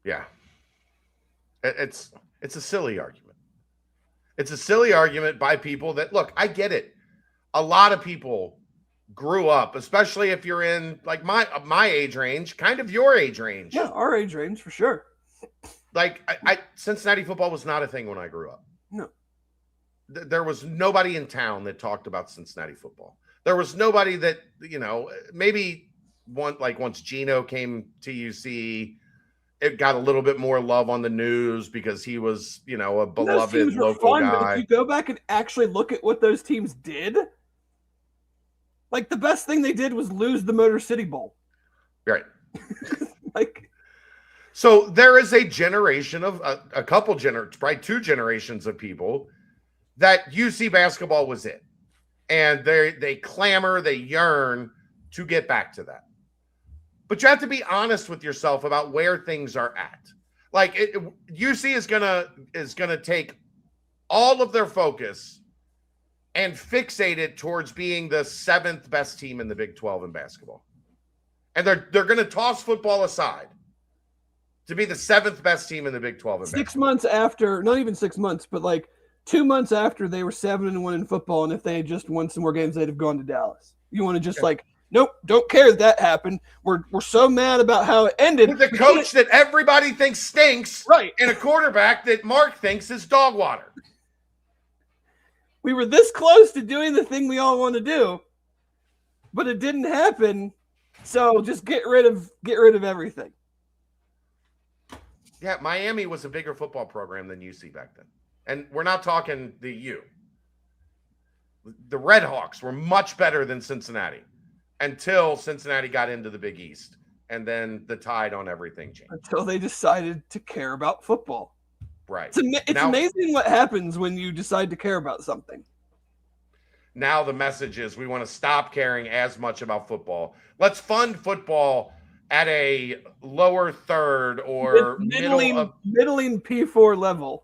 Yeah. It's a silly argument. It's a silly argument by people that, look, I get it. A lot of people grew up, especially if you're in like my age range, kind of your age range. Yeah, our age range for sure. Like Cincinnati football was not a thing when I grew up. No. There was nobody in town that talked about Cincinnati football. There was nobody that, maybe once Gino came to UC, it got a little bit more love on the news because he was, a beloved local guy. But if you go back and actually look at what those teams did, like the best thing they did was lose the Motor City Bowl. Right. So there is a generation of a couple probably 2 generations of people that UC basketball was it. And they clamor, they yearn to get back to that. But you have to be honest with yourself about where things are at. Like UC is gonna take all of their focus and fixate it towards being the 7th best team in the Big 12 in basketball. And they're gonna toss football aside to be the 7th best team in the Big 12 in basketball. 6 months after, not even 6 months, but like 2 months after they were 7-1 in football, and if they had just won some more games, they'd have gone to Dallas. You want to just nope, don't care that happened. We're so mad about how it ended. With a coach that everybody thinks stinks, right, and a quarterback that Mark thinks is dog water. We were this close to doing the thing we all want to do, but it didn't happen. So just get rid of everything. Yeah, Miami was a bigger football program than UC back then. And we're not talking the U. The Red Hawks were much better than Cincinnati until Cincinnati got into the Big East. And then the tide on everything changed. Until they decided to care about football. Right. It's amazing what happens when you decide to care about something. Now the message is we want to stop caring as much about football. Let's fund football at a lower third or middling P4 level.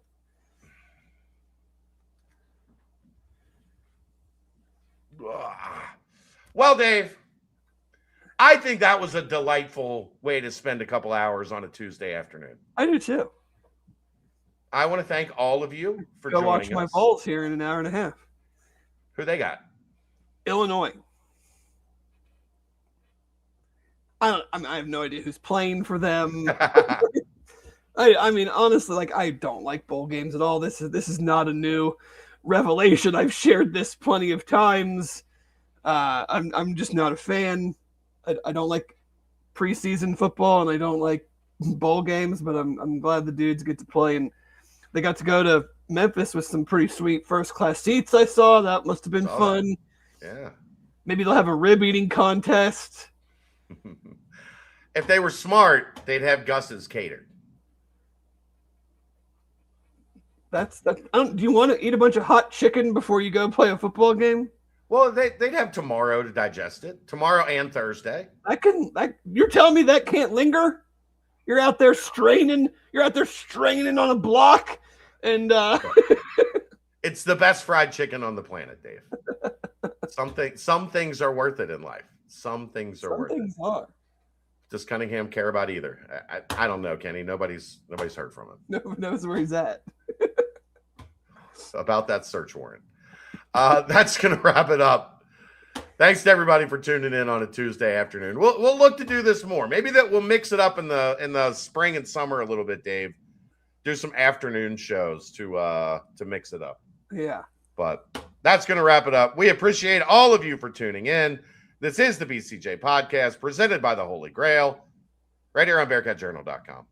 Well, Dave, I think that was a delightful way to spend a couple hours on a Tuesday afternoon. I do too. I want to thank all of you for joining us. Go watch my Vols here in an hour and a half. Who they got? Illinois. I have no idea who's playing for them. I mean, honestly, I don't like bowl games at all. This is not a new revelation. I've shared this plenty of times. I'm just not a fan. I don't like preseason football, and I don't like bowl games. But I'm glad the dudes get to play, and they got to go to Memphis with some pretty sweet first class seats. I saw that must have been fun. Yeah. Maybe they'll have a rib eating contest. If they were smart, they'd have Gus's catered. Do you want to eat a bunch of hot chicken before you go play a football game? Well, they'd have tomorrow to digest it. Tomorrow and Thursday. You're telling me that can't linger? You're out there straining. You're out there straining on a block, and it's the best fried chicken on the planet, Dave. Some things are worth it in life. Some things are worth it. Does Cunningham care about either? I don't know, Kenny. Nobody's heard from him. No one knows where he's at. About that search warrant. That's going to wrap it up. Thanks to everybody for tuning in on a Tuesday afternoon. We'll look to do this more. Maybe that we'll mix it up in the spring and summer a little bit, Dave. Do some afternoon shows to mix it up. Yeah. But that's going to wrap it up. We appreciate all of you for tuning in. This is the BCJ Podcast presented by the Holy Grail right here on BearcatJournal.com.